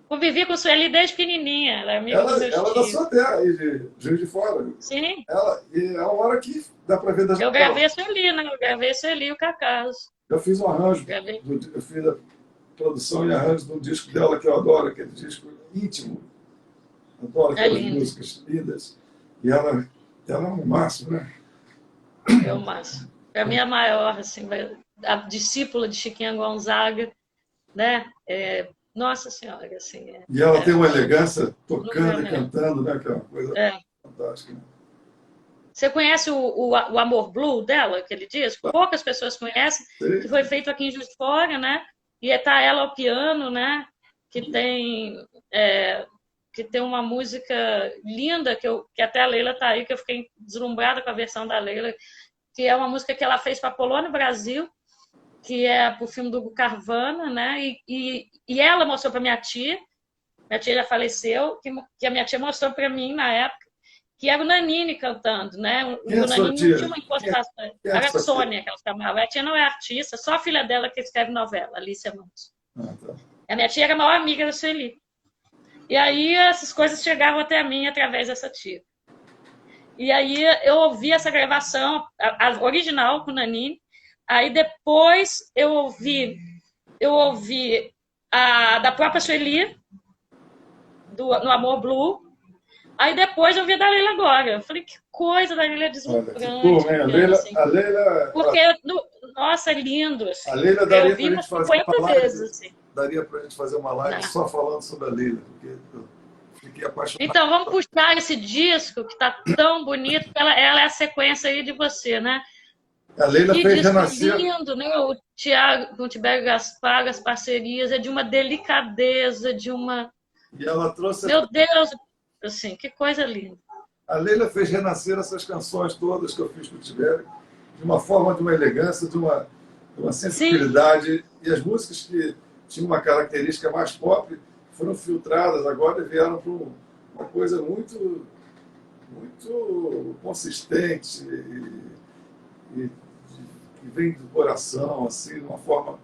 Speaker 1: Convivi com a Sueli desde pequenininha. Ela é amiga dos meus
Speaker 2: Ela é da sua terra, aí, de Juiz de Fora.
Speaker 1: Sim.
Speaker 2: Ela mora aqui, dá para ver da
Speaker 1: Eu gravei a Sueli, né? Eu gravei a Sueli e o Cacaz.
Speaker 2: Eu fiz um arranjo. Eu fiz a produção e arranjo de um disco dela que eu adoro, aquele disco íntimo. Adoro aquelas músicas lindas. E ela é um máximo, né?
Speaker 1: É o máximo. Para mim, a maior, assim, a discípula de Chiquinha Gonzaga, né? Nossa Senhora, assim.
Speaker 2: E ela tem uma elegância tocando e cantando, né? Que é uma coisa fantástica. Né?
Speaker 1: Você conhece o Amor Blue dela, aquele disco? Poucas pessoas conhecem, que foi feito aqui em Juiz de Fora, né? E está ela ao piano, né? Que tem uma música linda, que até a Leila está aí, que eu fiquei deslumbrada com a versão da Leila, que é uma música que ela fez para Polônia Brasil, que é para o filme do Carvana, né? E ela mostrou para minha tia já faleceu, que a minha tia mostrou para mim na época, que era o Nanini cantando, né? O Nanini não tinha uma encostação. Era a Sônia, que ela chamava. A tia não é artista, só a filha dela que escreve novela, Alicia Manso.
Speaker 2: Tá.
Speaker 1: A minha tia era a maior amiga da Sueli. E aí essas coisas chegavam até mim através dessa tia. E aí eu ouvi essa gravação, a original com o Nanini. Aí depois eu ouvi a da própria Sueli, no Amor Blue. Aí depois eu vi a da Leila agora. Eu falei, que coisa da Leila deslumbrante.
Speaker 2: A Leila...
Speaker 1: Porque, nossa, é lindo. Assim.
Speaker 2: A Leila daria
Speaker 1: eu vi umas 50 vezes. Assim.
Speaker 2: Daria para a gente fazer uma live só falando sobre a Leila, porque eu fiquei apaixonado.
Speaker 1: Então, vamos puxar esse disco, que está tão bonito, ela é a sequência aí de você, né?
Speaker 2: A Leila fez renascer.
Speaker 1: Lindo, né? O Tiago, com o Tibério Gaspar, as parcerias, é de uma delicadeza, de uma...
Speaker 2: E ela trouxe...
Speaker 1: Meu Deus, assim, que coisa linda.
Speaker 2: A Leila fez renascer essas canções todas que eu fiz com o Tibério, de uma forma, de uma elegância, de uma sensibilidade. Sim. E as músicas que tinham uma característica mais pop foram filtradas agora e vieram para uma coisa muito, muito consistente e que vem do coração, assim, de uma forma...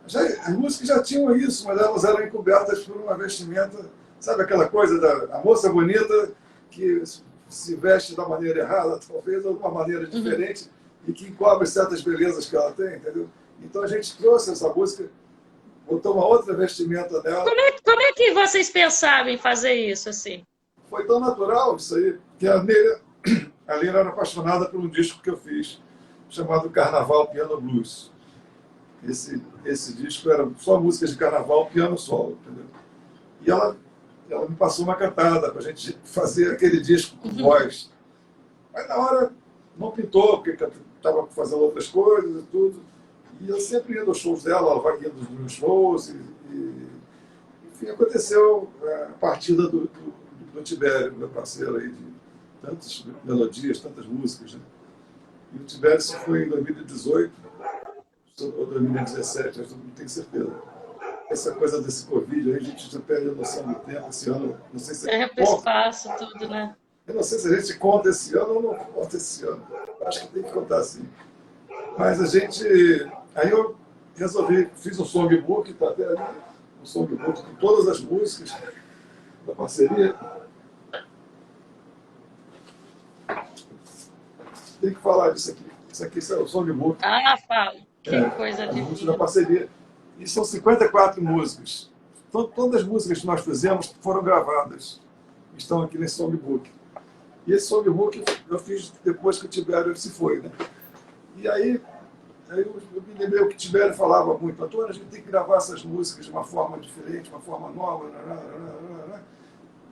Speaker 2: as músicas já tinham isso, mas elas eram encobertas por uma vestimenta, sabe aquela coisa da moça bonita que se veste da maneira errada, talvez, ou de uma maneira diferente, e que encobre certas belezas que ela tem, entendeu? Então a gente trouxe essa música, botou uma outra vestimenta nela.
Speaker 1: Como é que vocês pensaram em fazer isso assim?
Speaker 2: Foi tão natural isso aí, que a Leila era apaixonada por um disco que eu fiz, chamado Carnaval Piano Blues. Esse disco era só músicas de carnaval, piano solo, entendeu? E ela me passou uma cantada para a gente fazer aquele disco com voz. Mas na hora não pintou, porque estava fazendo outras coisas e tudo. E eu sempre ia aos shows dela, ela vai indo dos meus shows. Enfim, aconteceu a partida do Tibério, meu parceiro aí, de tantas melodias, tantas músicas. Né? E o Tibério se foi em 2018 ou 2017, eu não tenho certeza. Essa coisa desse Covid, aí a gente já perde a noção do tempo esse ano. Não sei se
Speaker 1: Tempo, espaço, tudo, né?
Speaker 2: eu não sei se a gente conta esse ano ou não conta esse ano. Acho que tem que contar sim. Mas a gente. Aí eu resolvi, fiz um songbook, está até ali, um songbook com todas as músicas da parceria. Tem que falar disso aqui. Isso aqui é o songbook.
Speaker 1: Ah, falo. Que coisa divina.
Speaker 2: Da parceria. E são 54 músicas. Todas as músicas que nós fizemos foram gravadas. Estão aqui nesse songbook. E esse songbook eu fiz depois que o Tibério se foi. Né? E aí eu me lembrei que o Tibério falava muito, Antônio, a gente tem que gravar essas músicas de uma forma diferente, uma forma nova.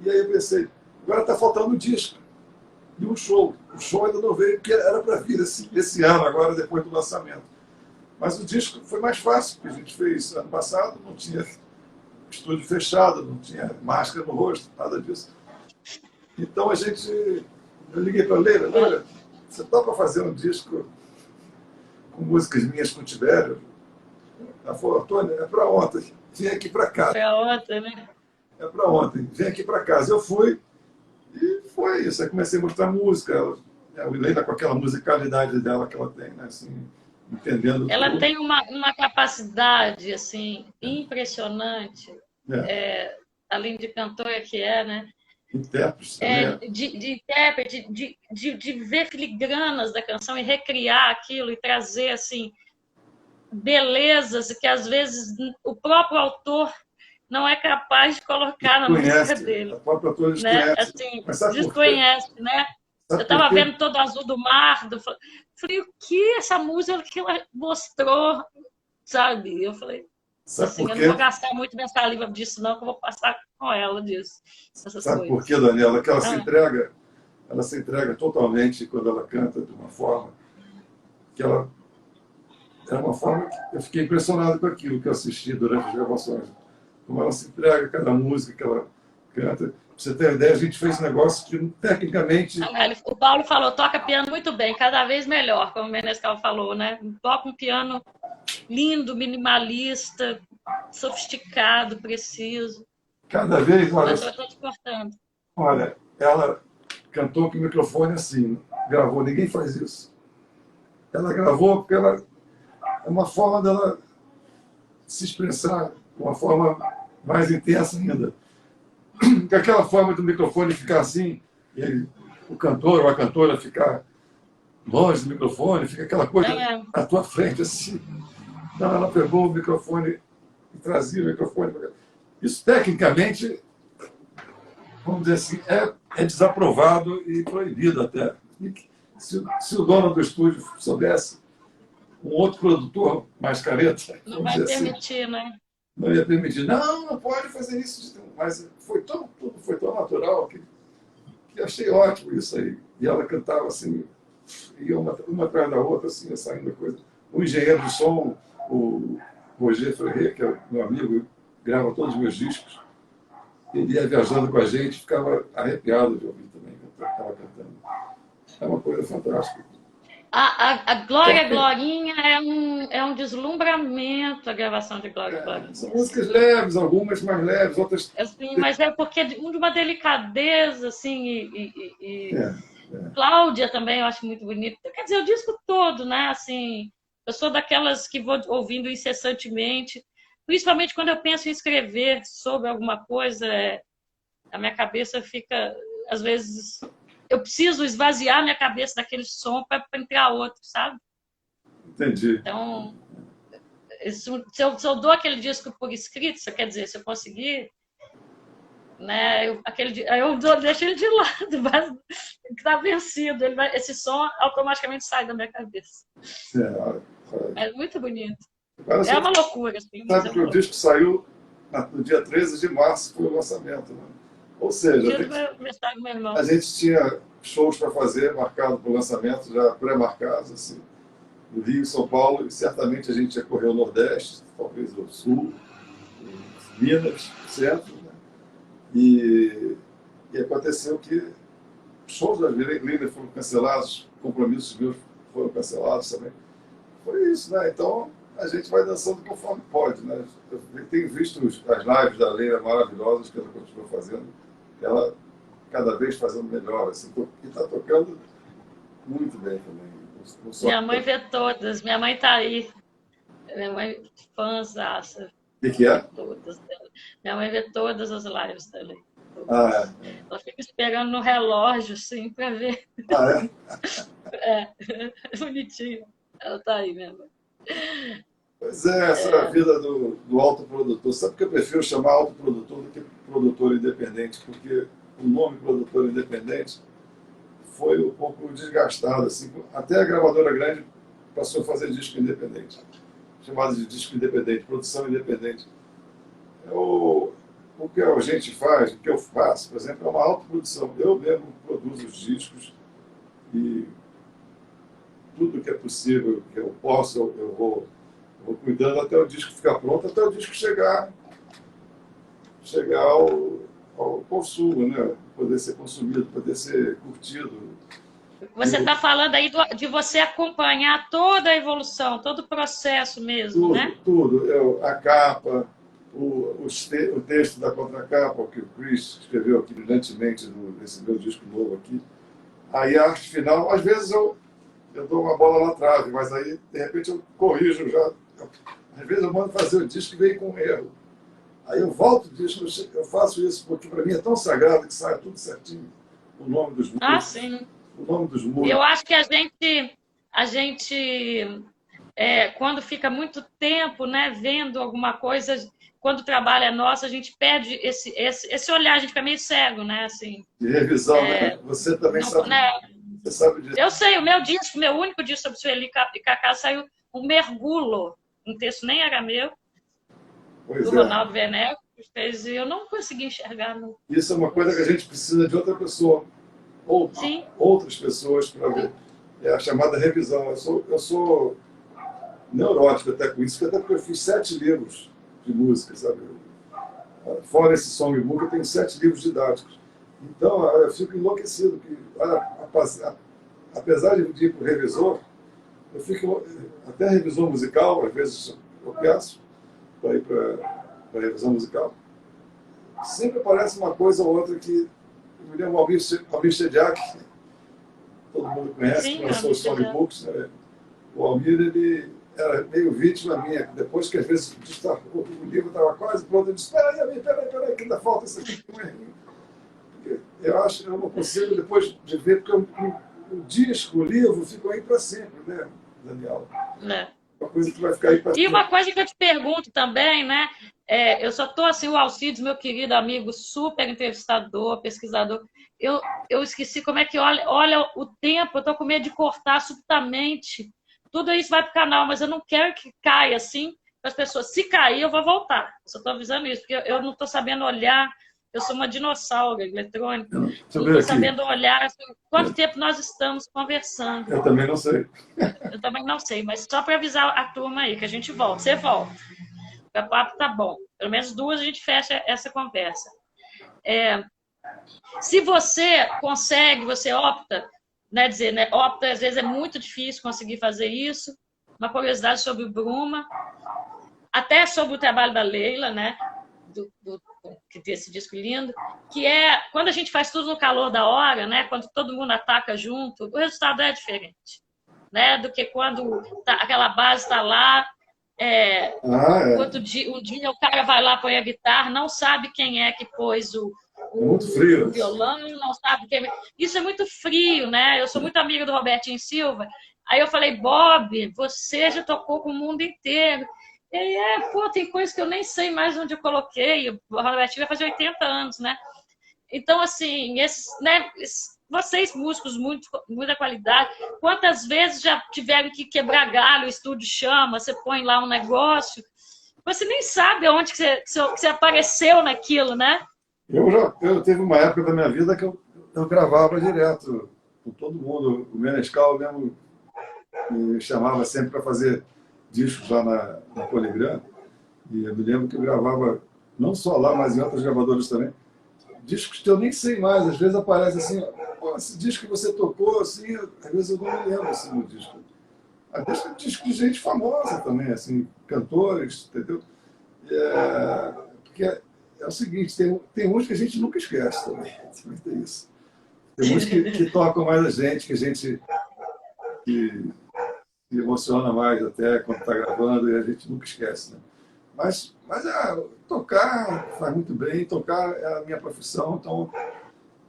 Speaker 2: E aí eu pensei, agora está faltando um disco e um show. O show ainda não veio, porque era para vir esse ano, agora depois do lançamento. Mas o disco foi mais fácil, porque a gente fez ano passado, não tinha estúdio fechado, não tinha máscara no rosto, nada disso. Então eu liguei para a Leila, você topa fazer um disco com músicas minhas com o Tibério? Ela falou, Antônio, é para ontem, vem aqui para casa.
Speaker 1: Foi ontem, né?
Speaker 2: É para ontem, vem aqui para casa. Eu fui e foi isso. Aí comecei a mostrar música, a Leila com aquela musicalidade dela que ela tem, né? Assim, entendendo
Speaker 1: Ela
Speaker 2: tudo.
Speaker 1: tem uma capacidade assim impressionante, além de cantora que é, né?
Speaker 2: Intérpretes
Speaker 1: De intérprete, de ver filigranas da canção e recriar aquilo e trazer assim belezas que às vezes o próprio autor não é capaz de colocar na música dele,
Speaker 2: a própria autora
Speaker 1: né?
Speaker 2: desconhece.
Speaker 1: Assim,
Speaker 2: Mas sabe por quê?
Speaker 1: desconhece, né?
Speaker 2: Sabe
Speaker 1: Eu estava
Speaker 2: por quê?
Speaker 1: vendo Todo Azul do Mar, falei, o que essa música que ela mostrou, sabe? Eu falei,
Speaker 2: Sabe
Speaker 1: assim,
Speaker 2: por
Speaker 1: eu
Speaker 2: quê?
Speaker 1: não vou gastar muito minha saliva disso, não, que eu vou passar com ela disso, essas
Speaker 2: Sabe por
Speaker 1: coisas.
Speaker 2: quê, Daniela? Que ela se entrega totalmente quando ela canta de uma forma que ela é uma forma que eu fiquei impressionado com aquilo que eu assisti durante as gravações. Como ela se entrega a cada música que ela canta. Pra você ter uma ideia, a gente fez um negócio que tecnicamente.
Speaker 1: O Paulo falou, toca piano muito bem, cada vez melhor, como o Menescal falou, né? Toca um piano lindo, minimalista, sofisticado, preciso.
Speaker 2: Cada vez, olha,
Speaker 1: Eu estou te cortando.
Speaker 2: olha, ela cantou com o microfone assim, gravou, ninguém faz isso. Ela gravou porque ela é uma forma dela se expressar de uma forma mais intensa ainda. Com aquela forma do microfone ficar assim, e o cantor ou a cantora ficar longe do microfone, fica aquela coisa à tua frente assim. Então ela pegou o microfone e trazia o microfone. Isso tecnicamente, vamos dizer assim, é desaprovado e proibido até. Se o dono do estúdio soubesse, um outro produtor mais careta,
Speaker 1: não vai permitir, assim, né?
Speaker 2: Não ia permitir. Não pode fazer isso. Mas tudo foi tão natural que achei ótimo isso aí. E ela cantava assim, ia uma atrás da outra, assim, saindo da coisa. O engenheiro de som, o Roger Ferrer, que é meu amigo, grava todos os meus discos, ele ia viajando com a gente, ficava arrepiado de ouvir também, que eu estava cantando. É uma coisa fantástica.
Speaker 1: A Glória Glorinha é um deslumbramento, a gravação de Glória Glorinha.
Speaker 2: São músicas leves, algumas mais leves, outras...
Speaker 1: Assim, mas é porque de uma delicadeza, assim, Cláudia também eu acho muito bonita. Quer dizer, o disco todo, né? Assim, eu sou daquelas que vou ouvindo incessantemente, principalmente quando eu penso em escrever sobre alguma coisa, a minha cabeça fica, às vezes... Eu preciso esvaziar minha cabeça daquele som para entrar outro, sabe?
Speaker 2: Entendi.
Speaker 1: Então, Se eu dou aquele disco por escrito, isso quer dizer, se eu conseguir, né, deixo ele de lado, mas está vencido. Esse som automaticamente sai da minha cabeça. É muito bonito.
Speaker 2: Agora,
Speaker 1: É uma loucura. Assim,
Speaker 2: sabe que o disco saiu no dia 13 de março, foi o lançamento. Né? Ou seja, a gente tinha shows para fazer, marcado para o lançamento, já pré-marcados, assim, no Rio, São Paulo, e certamente a gente ia correr o Nordeste, talvez o Sul, Minas, Centro. Né? E aconteceu que shows da Lina foram cancelados, compromissos meus foram cancelados também. Foi isso, né? Então, a gente vai dançando conforme pode, né? Eu tenho visto as lives da Leila maravilhosas que ela continua fazendo, ela cada vez fazendo melhor, assim, e está tocando muito bem também.
Speaker 1: Minha mãe vê todas, minha mãe está aí, minha mãe fãzaça.
Speaker 2: O que é?
Speaker 1: Todas. Minha mãe vê todas as lives também.
Speaker 2: Ah, é.
Speaker 1: Ela fica esperando no relógio, assim, para ver.
Speaker 2: Ah,
Speaker 1: é? É bonitinho. Ela está aí, minha mãe.
Speaker 2: Pois é, essa é a vida do autoprodutor. Sabe que eu prefiro chamar autoprodutor do que produtor independente? Porque o nome produtor independente foi um pouco desgastado. Assim, até a gravadora grande passou a fazer disco independente, chamado de disco independente, produção independente. O que a gente faz, o que eu faço, por exemplo, é uma autoprodução. Eu mesmo produzo os discos e tudo que é possível, que eu posso, eu vou cuidando até o disco ficar pronto, até o disco chegar ao consumo, né? Poder ser consumido, poder ser curtido.
Speaker 1: Você está falando aí de você acompanhar toda a evolução, todo o processo mesmo,
Speaker 2: tudo,
Speaker 1: né?
Speaker 2: Tudo. A capa, o texto da contracapa, que o Chris escreveu aqui brilhantemente nesse meu disco novo aqui. Aí a arte final, às vezes eu dou uma bola na trave, mas aí, de repente, eu corrijo já. Às vezes eu mando fazer o disco e vem com um erro. Aí eu volto o disco, eu faço isso, porque para mim é tão sagrado que sai tudo certinho. O nome dos músicos.
Speaker 1: Ah, sim.
Speaker 2: O nome dos músicos.
Speaker 1: Eu acho que a gente quando fica muito tempo, né, vendo alguma coisa, quando o trabalho é nosso, a gente perde esse olhar, a gente fica meio cego, né? Assim,
Speaker 2: de revisão, né? Você também sabe.
Speaker 1: Né?
Speaker 2: Você sabe disso.
Speaker 1: Eu sei, o meu único disco sobre Sueli e Cacá saiu um mergulho, um texto nem era meu, do Ronaldo Veneco, fez, e eu não consegui enxergar. Não.
Speaker 2: Isso é uma coisa que a gente precisa de outra pessoa, ou
Speaker 1: Sim.
Speaker 2: Outras pessoas para ver. É a chamada revisão. Eu sou neurótico até com isso, até porque eu fiz 7 livros de música, sabe? Fora esse songbook, eu tenho 7 livros didáticos. Então, eu fico enlouquecido. Apesar de ir para o revisor, eu fico até revisor musical, às vezes eu peço para ir para revisão musical. Sempre aparece uma coisa ou outra que eu me lembro o Almir Shediak, todo mundo conhece,
Speaker 1: Sim,
Speaker 2: que lançou os songbooks. Né? O Almir, ele era meio vítima minha, depois que às vezes o livro estava quase pronto, eu disse, peraí, que ainda falta isso aqui. Eu não consigo, depois de ver, porque o disco, o livro, ficam aí para sempre, né, Daniela? Uma coisa que vai ficar aí para sempre.
Speaker 1: E uma coisa que eu te pergunto também, né? Eu só estou assim, o Alcides, meu querido amigo, super entrevistador, pesquisador. Eu esqueci como é que olha o tempo, eu estou com medo de cortar subitamente. Tudo isso vai para o canal, mas eu não quero que caia assim para as pessoas. Se cair, eu vou voltar. Eu só estou avisando isso, porque eu não estou sabendo olhar. Eu sou uma dinossauro eletrônica. Não estou sabendo olhar assim, quanto tempo nós estamos conversando.
Speaker 2: Eu também não sei.
Speaker 1: Eu também não sei, mas só para avisar a turma aí, que a gente volta. Você volta. O papo tá bom. Pelo menos 2 a gente fecha essa conversa. Se você consegue, você opta, né, dizer, né, opta, às vezes é muito difícil conseguir fazer isso. Uma curiosidade sobre o Bruma, até sobre o trabalho da Leila, né, que tem esse disco lindo, que é quando a gente faz tudo no calor da hora, né, quando todo mundo ataca junto, o resultado é diferente, né, do que quando aquela base está lá. Um dia o cara vai lá, põe a guitarra, não sabe quem é que pôs o violão, não sabe quem é. Isso é muito frio, né? Eu sou muito amiga do Robertinho Silva. Aí eu falei, Bob, você já tocou com o mundo inteiro. Pô, tem coisa que eu nem sei mais onde eu coloquei. O Robertinho vai fazer 80 anos, né? Então, assim, né, vocês músicos, muita qualidade, quantas vezes já tiveram que quebrar galho, o estúdio chama, você põe lá um negócio, você nem sabe onde que você apareceu naquilo, né?
Speaker 2: Eu teve uma época da minha vida que eu gravava direto com todo mundo. O Menescal mesmo me chamava sempre para fazer discos lá na Polygram. E eu me lembro que eu gravava, não só lá, mas em outras gravadoras também, discos que eu nem sei mais. Às vezes aparece assim, pô, esse disco que você tocou, assim, às vezes eu não me lembro assim, no disco. Às vezes é disco de gente famosa também, assim, cantores, entendeu? Porque é o seguinte, tem uns que a gente nunca esquece também. Também tem isso. Tem uns que tocam mais a gente, que a gente que emociona mais até quando está gravando e a gente nunca esquece, né? Mas tocar faz muito bem, tocar é a minha profissão, então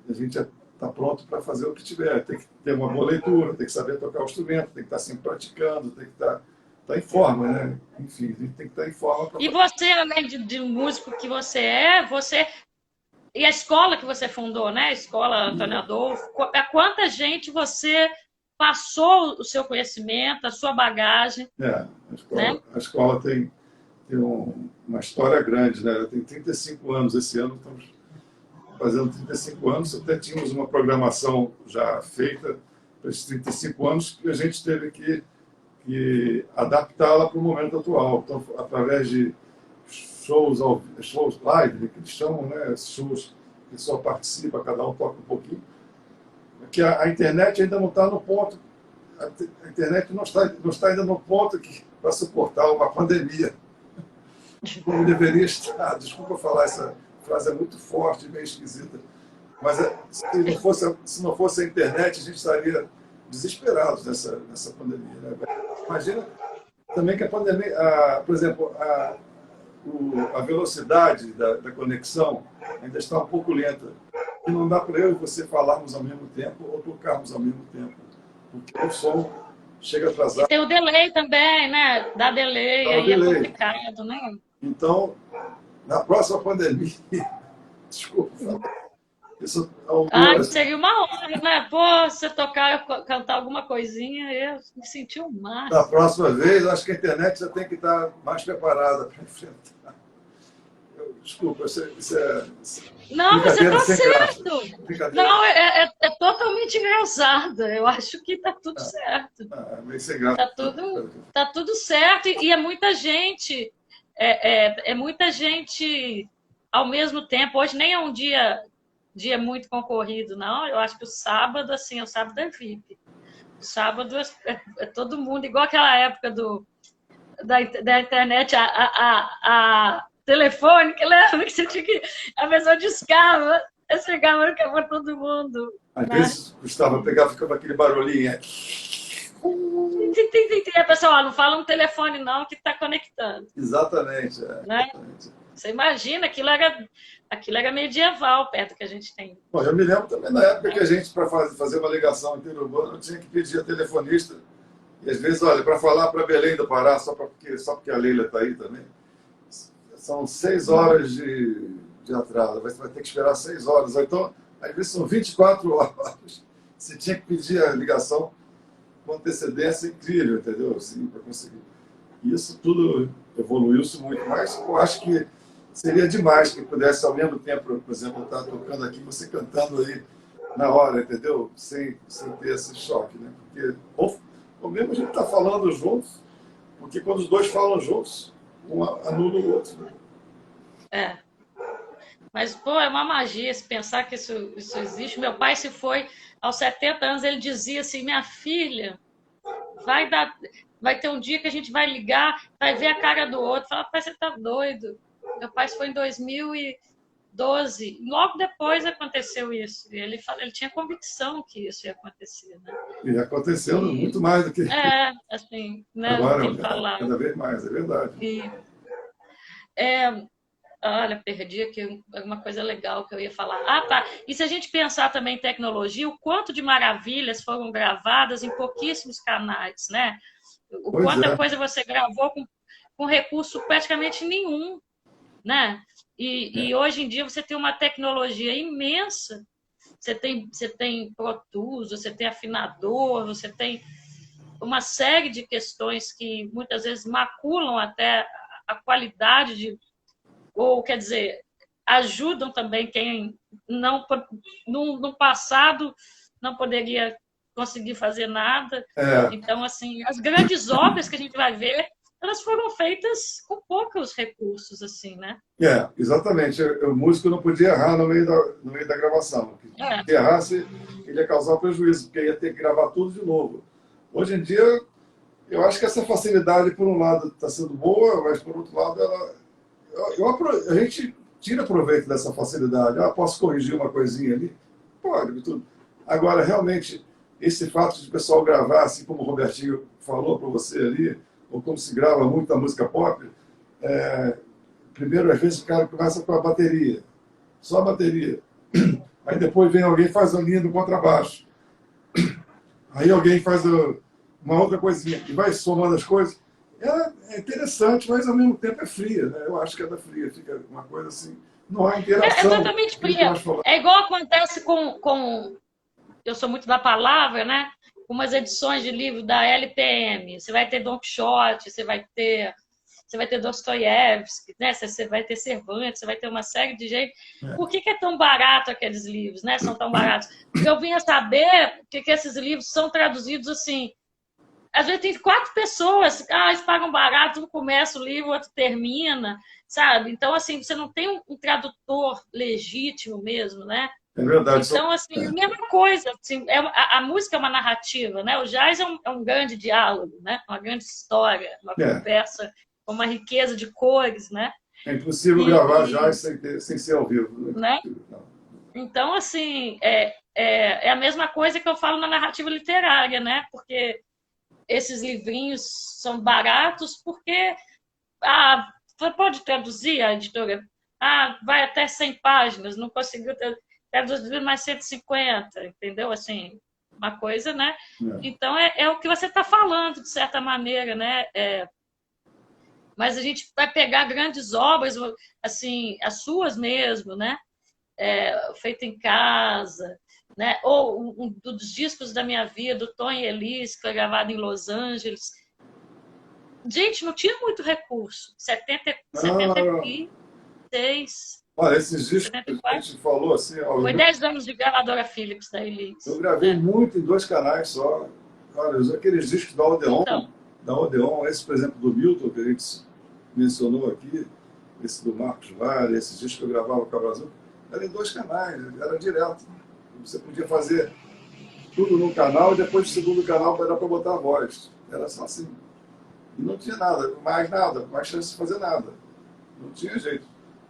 Speaker 2: a gente está pronto para fazer o que tiver. Tem que ter uma boa leitura, tem que saber tocar o instrumento, tem que estar sempre praticando, tem que estar em forma, né? Enfim, a gente tem que estar em forma para.
Speaker 1: E você, além de músico que você. E a escola que você fundou, né? A escola Antônio Adolfo, a quanta gente você passou o seu conhecimento, a sua bagagem.
Speaker 2: Né? A escola tem uma história grande, né? Tem 35 anos esse ano, estamos fazendo 35 anos, até tínhamos uma programação já feita para esses 35 anos que a gente teve que adaptá-la para o momento atual. Então, através de shows live, que eles chamam, né? Shows que só participa, cada um toca um pouquinho, que a internet ainda não está no ponto, a internet não está ainda no ponto para suportar uma pandemia, como deveria estar. Desculpa falar, essa frase é muito forte, meio esquisita, mas se não fosse a internet, a gente estaria desesperados nessa pandemia. Né? Imagina também que a pandemia, por exemplo, a velocidade da conexão ainda está um pouco lenta. E não dá para eu e você falarmos ao mesmo tempo ou tocarmos ao mesmo tempo, porque o som chega atrasado.
Speaker 1: E tem o delay também, né? Dá delay, aí é complicado, né?
Speaker 2: Então, na próxima pandemia, desculpa, isso
Speaker 1: seria uma honra, né? Pô, você tocar, cantar alguma coisinha, eu me senti um máximo.
Speaker 2: Da próxima vez, acho que a internet já tem que estar mais preparada para enfrentar. Desculpa, isso é.
Speaker 1: Não, você está certo. Não, é totalmente engraçado. Eu acho que está tudo certo. Tá tudo certo e é muita gente. É muita gente ao mesmo tempo. Hoje nem é um dia muito concorrido, não. Eu acho que o sábado, assim, o sábado é VIP. O sábado é todo mundo, igual aquela época da internet, a telefônica, lembra que você tinha que. A pessoa discava, chegava para todo mundo.
Speaker 2: Às vezes, Gustavo, pegava, ficava aquele barulhinho.
Speaker 1: A pessoa, não fala um telefone, não, que está conectando.
Speaker 2: Exatamente.
Speaker 1: Né? Exatamente. Você imagina, aquilo era medieval perto que a gente tem.
Speaker 2: Bom, eu me lembro também na época que a gente, para fazer uma ligação interurbana, tinha que pedir a telefonista. E às vezes, olha, para falar para Belém do Pará, só porque a Leila está aí também, são 6 horas de atraso. Você vai ter que esperar 6 horas. Ou então, às vezes são 24 horas. Você tinha que pedir a ligação com antecedência incrível, entendeu? Assim, para conseguir. E isso tudo evoluiu-se muito. Mas eu acho que seria demais que pudesse, ao mesmo tempo, por exemplo, eu estar tocando aqui, você cantando aí na hora, entendeu? Sem ter esse choque, né? Porque, ou mesmo a gente está falando juntos, porque quando os dois falam juntos, um anula o outro.
Speaker 1: Né? Mas, pô, é uma magia se pensar que isso existe. Meu pai se foi aos 70 anos, ele dizia assim, minha filha, vai ter um dia que a gente vai ligar, vai ver a cara do outro. Fala, pai, você tá doido. Meu pai se foi em 2012. Logo depois aconteceu isso. E ele tinha convicção que isso ia acontecer, né?
Speaker 2: E aconteceu muito mais do que...
Speaker 1: assim, né?
Speaker 2: Agora, cada vez mais, é verdade.
Speaker 1: Olha, perdi aqui alguma coisa legal que eu ia falar. Ah, tá. E se a gente pensar também em tecnologia, o quanto de maravilhas foram gravadas em pouquíssimos canais, né? Quanta coisa você gravou com recurso praticamente nenhum, né? E hoje em dia você tem uma tecnologia imensa, você tem Pro Tools, você tem afinador, você tem uma série de questões que muitas vezes maculam até a qualidade ou quer dizer, ajudam também quem no passado não poderia conseguir fazer nada.
Speaker 2: É,
Speaker 1: Então, assim, as grandes obras que a gente vai ver, elas foram feitas com poucos recursos, assim, né?
Speaker 2: exatamente. O músico não podia errar no meio da gravação.
Speaker 1: É,
Speaker 2: Se errasse, ele ia causar prejuízo, porque ia ter que gravar tudo de novo. Hoje em dia, eu acho que essa facilidade, por um lado, está sendo boa, mas, por outro lado, a gente tira proveito dessa facilidade. Ah, posso corrigir uma coisinha ali? Pode, tudo. Agora, realmente, esse fato de o pessoal gravar, assim como o Robertinho falou para você ali, ou como se grava muita música pop, primeiro, às vezes, o cara começa com a bateria, só a bateria. Aí depois vem alguém e faz a linha do contrabaixo. Aí alguém faz uma outra coisinha e vai somando as coisas. É interessante, mas ao mesmo tempo é fria, né? Eu acho que ela é fria, fica uma coisa assim. Não há
Speaker 1: é
Speaker 2: interação.
Speaker 1: totalmente fria. É igual acontece com. Eu sou muito da palavra, né? Umas edições de livro da LPM. Você vai ter Don Quixote, você vai ter Dostoiévski, né? Você vai ter Cervantes, você vai ter uma série de gente. Por que é tão barato aqueles livros, né? São tão baratos? Porque eu vim a saber que esses livros são traduzidos assim. Às vezes tem 4 pessoas, eles pagam barato, um começa o livro, o outro termina, sabe? Então, assim, você não tem um tradutor legítimo mesmo, né?
Speaker 2: É verdade.
Speaker 1: Então, assim, a mesma coisa. Assim, a música é uma narrativa, né? O jazz é um grande diálogo, né? Uma grande história, uma conversa com uma riqueza de cores, né?
Speaker 2: É impossível gravar jazz sem ser ao vivo.
Speaker 1: Né? Então, assim, é a mesma coisa que eu falo na narrativa literária, né? Porque esses livrinhos são baratos porque você pode traduzir, a editora vai até 100 páginas, não conseguiu traduzir mais 150, entendeu? Assim, uma coisa, né? Então, é o que você está falando, de certa maneira, né? Mas a gente vai pegar grandes obras, assim, as suas mesmo, né? Feito em casa, né? Ou um dos discos da minha vida, do Tom e Elis, que foi gravado em Los Angeles. Gente, não tinha muito recurso. 76.
Speaker 2: Olha, esses discos 74. Que a gente falou assim.
Speaker 1: Foi 10 anos de gravadora Philips da Elis.
Speaker 2: Eu gravei muito em 2 canais só. Olha, aqueles discos da Odeon, esse, por exemplo, do Milton, que a gente mencionou aqui, esse do Marcos Vale, esses discos que eu gravava com a Brasil, era em 2 canais, era direto. Você podia fazer tudo num canal e depois do segundo canal era para botar a voz. Era só assim. E não tinha nada, mais chance de fazer nada. Não tinha jeito.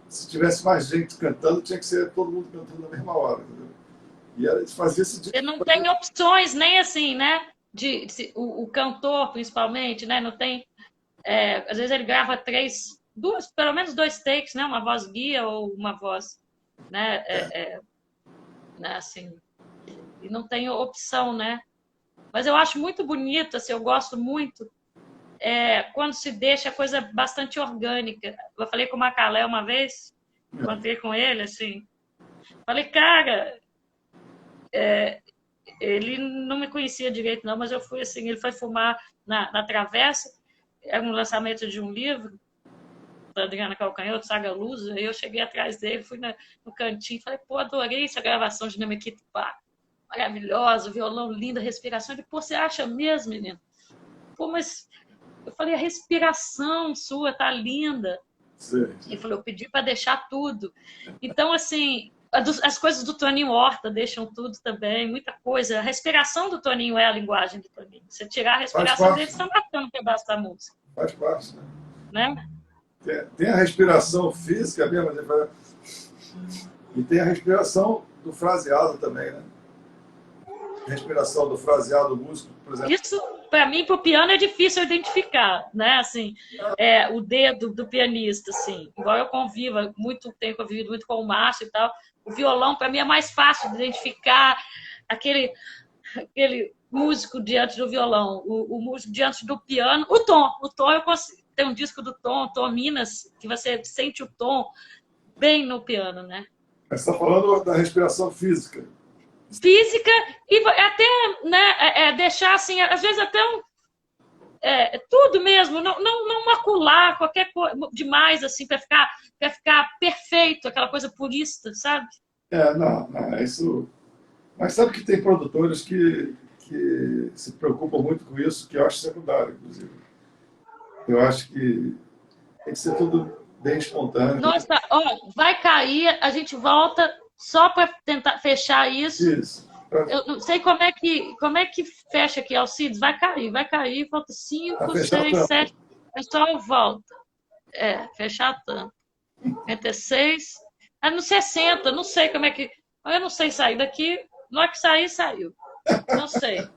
Speaker 2: Se tivesse mais gente cantando, tinha que ser todo mundo cantando na mesma hora. Entendeu? E era de fazer esse
Speaker 1: Você não tem opções, nem assim, né? O cantor, principalmente, né? Não tem. Às vezes ele grava pelo menos 2 takes, né? Uma voz guia ou uma voz, né? Né? Assim, e não tem opção, né? Mas eu acho muito bonito, assim, eu gosto muito quando se deixa a coisa bastante orgânica. Eu falei com o Macalé uma vez, encontrei com ele, assim, falei, cara, ele não me conhecia direito, não, mas eu fui assim, ele foi fumar na Travessa, era um lançamento de um livro da Adriana Calcanhoto, Saga Luz, aí eu cheguei atrás dele, fui no cantinho, falei, pô, adorei essa gravação de Nemequito Pá, maravilhosa, violão lindo, respiração. Ele, pô, você acha mesmo, menino? Pô, mas eu falei, a respiração sua tá linda. Sim. Ele falou, eu pedi para deixar tudo. Então, assim, as coisas do Toninho Horta deixam tudo também, muita coisa. A respiração do Toninho é a linguagem do Toninho. Você tirar a respiração dele, você está matando um pedaço da música.
Speaker 2: Faz parte,
Speaker 1: né?
Speaker 2: Tem a respiração física mesmo, e tem a respiração do fraseado também, né? A respiração do fraseado músico, por exemplo.
Speaker 1: Isso, para mim, para o piano é difícil identificar, né? Assim, o dedo do pianista, assim. Embora eu tenho convivido muito com o Márcio e tal, o violão, para mim, é mais fácil de identificar aquele músico diante do violão, o músico diante do piano. O tom eu consigo. tem um disco do Tom Minas, que você sente o tom bem no piano, né?
Speaker 2: Mas você está falando da respiração física.
Speaker 1: Física e até, né, deixar assim, às vezes até tudo mesmo, não macular qualquer coisa demais assim para ficar perfeito, aquela coisa purista, sabe?
Speaker 2: Não, é isso. Mas sabe que tem produtores que se preocupam muito com isso, que eu acho secundário, inclusive. Eu acho que tem que ser tudo bem espontâneo.
Speaker 1: Nossa, ó, vai cair, a gente volta só para tentar fechar isso.
Speaker 2: Isso.
Speaker 1: Eu não sei como é que fecha aqui, Alcides. Vai cair, falta
Speaker 2: Para
Speaker 1: 5,
Speaker 2: fechar
Speaker 1: 6,
Speaker 2: tanto.
Speaker 1: 7. Pessoal, volta. Fechar a tampa. 56. No 60, não sei como é que. Eu não sei sair daqui. Na hora que sair, saiu. Não sei.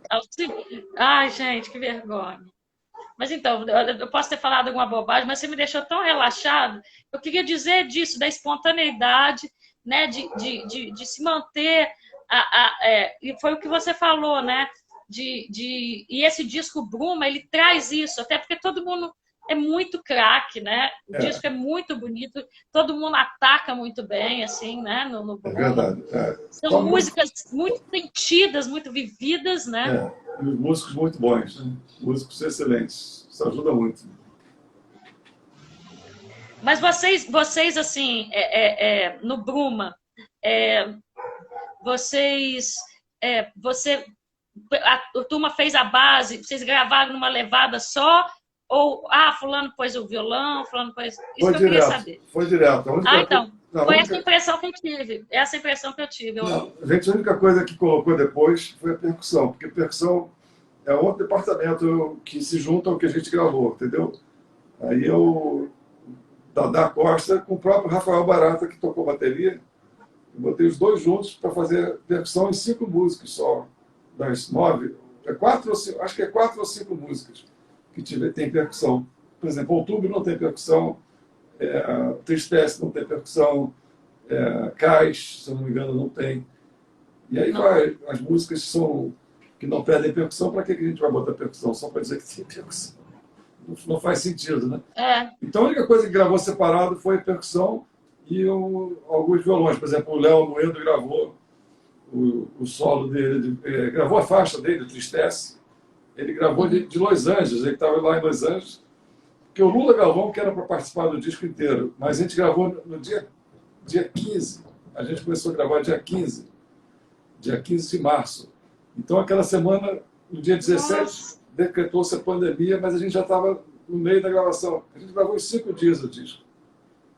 Speaker 1: Ai, gente, que vergonha. Mas então, eu posso ter falado alguma bobagem, mas você me deixou tão relaxado. Eu queria dizer disso, da espontaneidade, né, de se manter. E foi o que você falou, né? E esse disco Bruma, ele traz isso, até porque todo mundo é muito craque, né? O disco é muito bonito, todo mundo ataca muito bem, assim, né? No
Speaker 2: É
Speaker 1: Bruma.
Speaker 2: verdade.
Speaker 1: São músicas muito sentidas, muito vividas, né?
Speaker 2: E os músicos muito bons, né? Músicos excelentes. Isso ajuda muito.
Speaker 1: Mas vocês assim, no Bruma, vocês, a turma fez a base, vocês gravaram numa levada só? Ou, fulano pôs o violão, fulano pôs... Isso
Speaker 2: Foi
Speaker 1: que eu queria
Speaker 2: direto.
Speaker 1: saber.
Speaker 2: Foi direto.
Speaker 1: Então, foi essa impressão que eu tive. Essa impressão que eu tive.
Speaker 2: Não, a única coisa que colocou depois foi a percussão, porque percussão é outro departamento que se junta ao que a gente gravou, entendeu? Aí eu, da Costa, com o próprio Rafael Barata, que tocou bateria, eu botei os dois juntos para fazer percussão em 5 músicas só, das 9. Acho que é 4 ou 5 músicas que tem percussão. Por exemplo, Outubro não tem percussão, Tristece não tem percussão, Cais, se eu não me engano, não tem. E aí vai, as músicas que não pedem percussão, para que a gente vai botar percussão? Só para dizer que tem percussão. Não faz sentido, né? Então a única coisa que gravou separado foi a percussão e alguns violões. Por exemplo, o Léo Moedo gravou o solo dele, gravou a faixa dele, Tristece. Ele gravou de Los Angeles, ele estava lá em Los Angeles, porque o Lula Galvão que era para participar do disco inteiro, mas a gente gravou no dia 15. A gente começou a gravar dia 15 de março. Então, aquela semana, no dia 17, decretou-se a pandemia, mas a gente já estava no meio da gravação. A gente gravou em 5 dias o disco.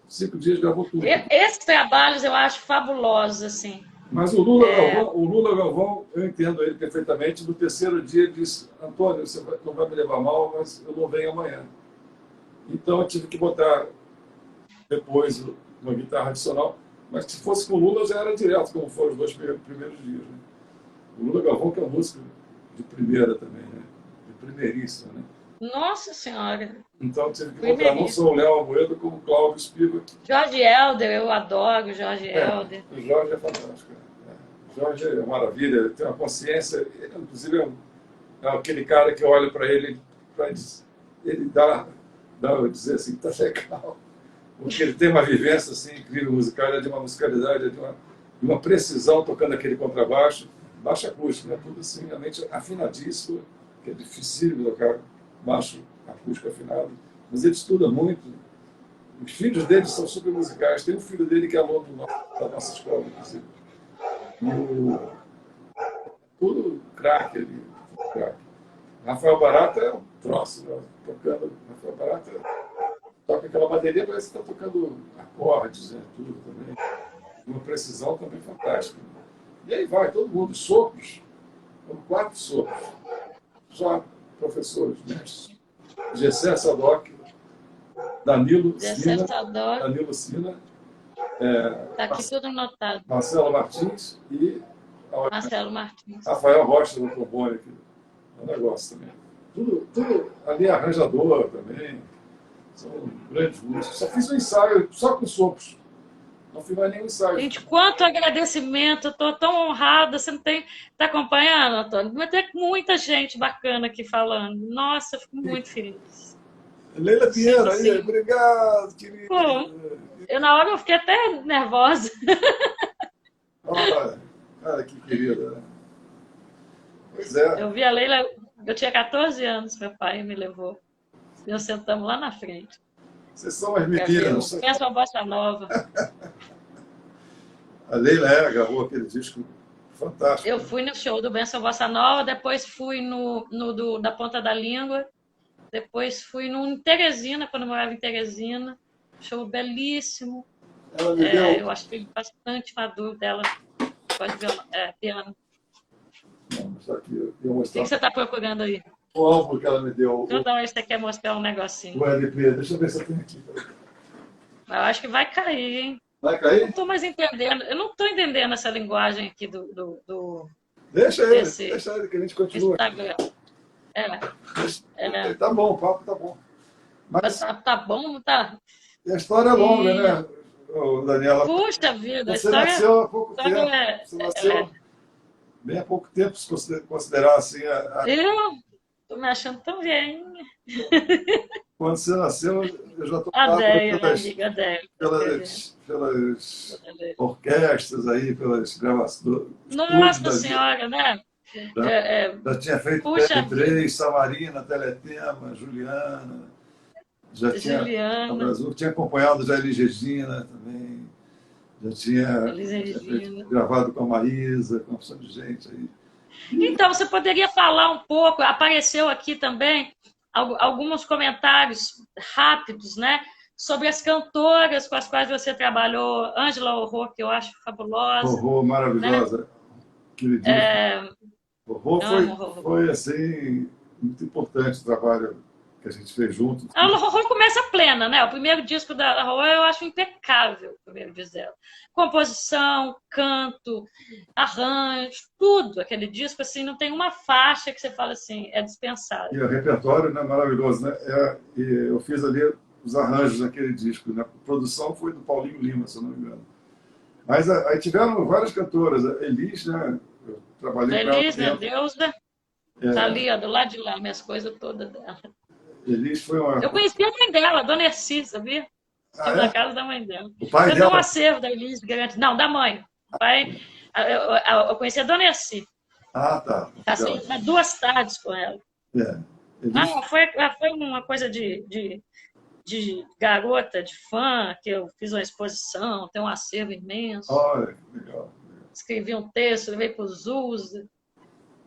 Speaker 2: 5 dias gravou tudo.
Speaker 1: Esses trabalhos eu acho fabulosos, assim.
Speaker 2: Mas o Lula Galvão, eu entendo ele perfeitamente. No 3º dia, ele disse: Antônio, você não vai me levar mal, mas eu não venho amanhã. Então, eu tive que botar depois uma guitarra adicional. Mas se fosse com o Lula, já era direto, como foram os 2 primeiros dias. Né? O Lula Galvão, que é um músico de primeira também, né? De primeiríssima, né?
Speaker 1: Nossa Senhora!
Speaker 2: Então, tive que botar não só o Léo Almoedo, como o Cláudio Spivak.
Speaker 1: Jorge Helder, eu adoro Jorge Helder.
Speaker 2: O Jorge é fantástico. O Jorge é uma maravilha, ele tem uma consciência. Ele, inclusive, é aquele cara que olha para ele, para ele dizer assim, tá legal. Porque ele tem uma vivência assim, incrível musical, ele é de uma musicalidade, de uma precisão tocando aquele contrabaixo, baixo acústico, né? Tudo assim, realmente afinadíssimo, que é difícil de tocar baixo acústico afinado, mas ele estuda muito. Os filhos dele são super musicais. Tem um filho dele que é aluno da nossa escola, inclusive. Tudo craque ali. Craque. Rafael Barata é um troço, né? Tocando. Rafael Barata toca aquela bateria, parece que está tocando acordes, né? Tudo também. Uma precisão também fantástica. E aí vai, todo mundo, sopros. 4 sopros. Só professores, mestres. Gessé Sadoc, Danilo Sina. Danilo Sina.
Speaker 1: Está aqui tudo anotado.
Speaker 2: Marcelo Martins e
Speaker 1: Marcelo Martins.
Speaker 2: Rafael Rocha no trombone. É um negócio também. Tudo ali arranjador também. São grandes músicos. Só fiz um ensaio só com sopros. Não fiz mais nenhum ensaio.
Speaker 1: Gente, quanto agradecimento. Eu estou tão honrada. Você não está acompanhando, Antônio? Mas tem muita gente bacana aqui falando. Nossa, eu fico muito feliz.
Speaker 2: Leila
Speaker 1: Sim,
Speaker 2: Pinheiro, aí,
Speaker 1: sim.
Speaker 2: obrigado,
Speaker 1: Pô,
Speaker 2: querido.
Speaker 1: na hora eu fiquei até nervosa.
Speaker 2: Olha, cara, que querida, né? Pois é,
Speaker 1: Eu vi a Leila, eu tinha 14 anos, meu pai me levou. Nós sentamos lá na frente
Speaker 2: vocês são as
Speaker 1: para ver
Speaker 2: meninas.
Speaker 1: o Pensa uma Bossa Nova.
Speaker 2: A Leila gravou aquele disco fantástico,
Speaker 1: Eu
Speaker 2: né?
Speaker 1: fui no show do Benção Bossa Nova, depois fui no da Ponta da Língua, depois fui no em Teresina, quando eu morava em Teresina. Show belíssimo.
Speaker 2: Ela me deu.
Speaker 1: Eu achei bastante maduro dela, gosto de piano.
Speaker 2: Vou mostrar aqui, eu ia
Speaker 1: O que
Speaker 2: mostrar
Speaker 1: você está procurando aí?
Speaker 2: o álbum que ela me deu,
Speaker 1: Toda vez que você quer mostrar um
Speaker 2: o
Speaker 1: negocinho.
Speaker 2: LP. Deixa eu ver se eu tenho aqui.
Speaker 1: Eu acho que vai cair, hein?
Speaker 2: Vai
Speaker 1: Eu não
Speaker 2: cair?
Speaker 1: estou mais entendendo. Eu não estou entendendo essa linguagem aqui desse
Speaker 2: Deixa ele, que a gente continua aqui.
Speaker 1: Instagram. É, é,
Speaker 2: Tá bom, o papo tá bom. Mas
Speaker 1: tá bom, não tá?
Speaker 2: a história é longa,
Speaker 1: E,
Speaker 2: né, ô, Daniela?
Speaker 1: puxa vida, a
Speaker 2: Você
Speaker 1: história,
Speaker 2: nasceu há pouco
Speaker 1: a história
Speaker 2: tempo. Você nasceu
Speaker 1: é.
Speaker 2: bem há pouco tempo, se considerar assim.
Speaker 1: Eu tô me achando tão velhinha.
Speaker 2: Quando você nasceu, eu já
Speaker 1: A
Speaker 2: tocava
Speaker 1: Déia, minha amiga Déia.
Speaker 2: pelas orquestras aí, pelas gravações, estúdios
Speaker 1: Nossa
Speaker 2: da vida.
Speaker 1: Senhora, né?
Speaker 2: Já, já tinha feito
Speaker 1: Puxa vida,
Speaker 2: TR3, Samarina, Teletema, Juliana, já tinha a
Speaker 1: Juliana,
Speaker 2: Brasil, tinha acompanhado já Elis Regina também,
Speaker 1: Elisa
Speaker 2: já tinha feito,
Speaker 1: Regina.
Speaker 2: gravado com a Maísa, com uma opção de gente aí.
Speaker 1: Então, você poderia falar um pouco, apareceu aqui também alguns comentários rápidos, né? Sobre as cantoras com as quais você trabalhou, Ângela Horror, que eu acho fabulosa,
Speaker 2: Rorô,
Speaker 1: né?
Speaker 2: maravilhosa, queridíssima. Rorô
Speaker 1: Amo Horror.
Speaker 2: foi assim, muito importante o trabalho que a gente fez junto.
Speaker 1: A Horror começa plena, né? O primeiro disco da Horror eu acho impecável, o primeiro disco dela. Composição, canto, arranjo, tudo. Aquele disco, assim, não tem uma faixa que você fala assim, é dispensável.
Speaker 2: E o repertório, né, maravilhoso, né? E eu fiz ali os arranjos naquele disco, né? A produção foi do Paulinho Lima, se eu não me engano. Mas aí tiveram várias cantoras, a Elis, né? Eu trabalhei com ela
Speaker 1: Feliz, minha
Speaker 2: dentro.
Speaker 1: deusa, tá
Speaker 2: É,
Speaker 1: ali, ó, do lado de lá, minhas coisas todas dela.
Speaker 2: Elis foi uma.
Speaker 1: Eu conheci a mãe dela, a Dona Erci, sabia?
Speaker 2: Ah,
Speaker 1: Estive na
Speaker 2: é?
Speaker 1: casa da mãe dela.
Speaker 2: O pai
Speaker 1: Eu tenho um
Speaker 2: dela?
Speaker 1: acervo da Elis grande. Não, da mãe. O pai, eu conheci a Dona Erci.
Speaker 2: Ah, tá.
Speaker 1: Passei
Speaker 2: Legal.
Speaker 1: 2 tardes com ela.
Speaker 2: É. Elis,
Speaker 1: Não, foi uma coisa de garota, de fã, que eu fiz uma exposição, tem um acervo imenso.
Speaker 2: olha, que legal.
Speaker 1: Escrevi um texto, levei para os ZUS,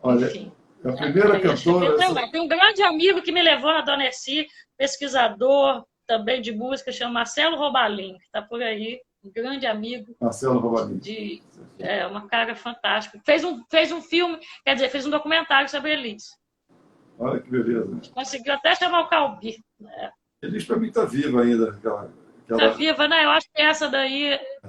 Speaker 2: Olha,
Speaker 1: enfim.
Speaker 2: a primeira
Speaker 1: Aí eu cheguei
Speaker 2: cantora.
Speaker 1: até lá. Tem um grande amigo que me levou na Dona Erci, pesquisador também de música, chama Marcelo Robalim, que está por aí, um grande amigo,
Speaker 2: Marcelo Robalim.
Speaker 1: uma cara fantástica. Fez um filme, quer dizer, fez um documentário sobre Elis.
Speaker 2: Olha que beleza.
Speaker 1: Conseguiu até chamar o Calbi. Né?
Speaker 2: Elis para mim está viva ainda.
Speaker 1: Tá viva, né? Eu acho que essa daí é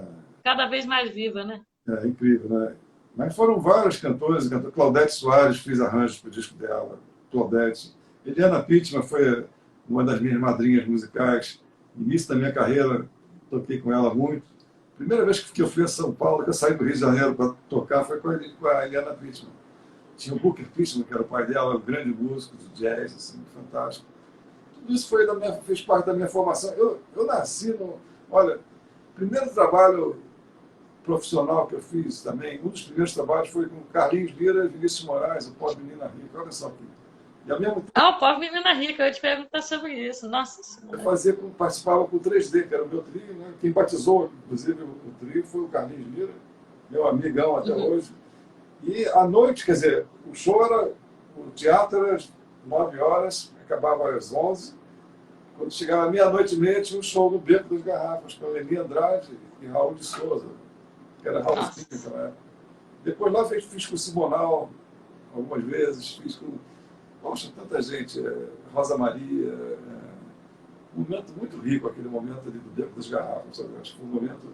Speaker 1: cada vez mais viva, né?
Speaker 2: É incrível, né? Mas foram várias cantoras, Claudete Soares fez arranjos para o disco dela, Claudete. Eliana Pittman foi uma das minhas madrinhas musicais. Início da minha carreira, toquei com ela muito. Primeira vez que eu fui a São Paulo, que eu saí do Rio de Janeiro para tocar, foi com a Eliana Pittman. Tinha o Booker Pittman, que era o pai dela, um grande músico de jazz, assim, fantástico. Tudo isso fez parte da minha formação. Eu nasci no... Olha, primeiro trabalho profissional que eu fiz também, um dos primeiros trabalhos foi com Carlinhos Lira e Vinícius Moraes, o Pobre Menina Rica. Olha só aqui. E ao mesmo tempo,
Speaker 1: O Pobre Menina Rica, eu ia te perguntar sobre isso. Nossa Senhora.
Speaker 2: participava com o 3D, que era o meu trio, né? Quem batizou, inclusive, o trio foi o Carlinhos Lira, meu amigão até hoje. E à noite, quer dizer, o teatro era às 9 horas, acabava às 11. Quando chegava meia-noite e meia, tinha um show no Beco das Garrafas, com a Leni Andrade e Raul de Souza, que era Raul Spin naquela época. Depois lá fiz com o Simonal, algumas vezes, fiz com, poxa, tanta gente, Rosa Maria, um momento muito rico, aquele momento ali do Beco das Garrafas, sabe? Acho que foi um momento,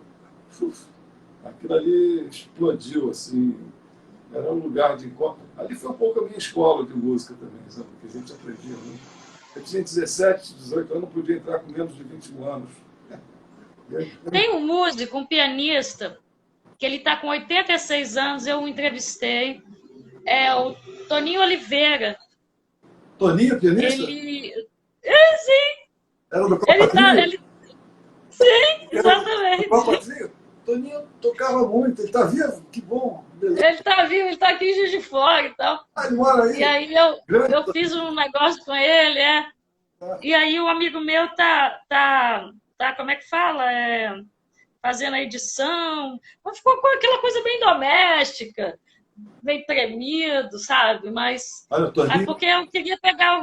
Speaker 2: aquilo ali explodiu, assim, era um lugar de encontro. Ali foi um pouco a minha escola de música também, sabe? Porque a gente aprendia muito. Eu tinha 17, 18 anos, não podia entrar com menos de 21 anos.
Speaker 1: Tem um músico, um pianista, que ele está com 86 anos, eu o entrevistei, é o Toninho Oliveira.
Speaker 2: Toninho, pianista?
Speaker 1: Sim,
Speaker 2: Era do
Speaker 1: Ele
Speaker 2: Copa
Speaker 1: tá,
Speaker 2: Trio?
Speaker 1: ele, sim,
Speaker 2: Era do Copa
Speaker 1: exatamente.
Speaker 2: Trio? Toninho tocava muito, ele está vivo? Que bom, beleza.
Speaker 1: Ele tá vivo, ele tá aqui em Juiz de Fora e tal.
Speaker 2: Ah, ele mora
Speaker 1: E
Speaker 2: aí?
Speaker 1: aí eu,
Speaker 2: Grande.
Speaker 1: eu fiz um negócio com ele, é. E aí o amigo meu tá, como é que fala? Fazendo a edição. Mas ficou com aquela coisa bem doméstica, bem tremido, sabe? Mas
Speaker 2: Olha, o
Speaker 1: é
Speaker 2: Toninho,
Speaker 1: porque eu queria pegar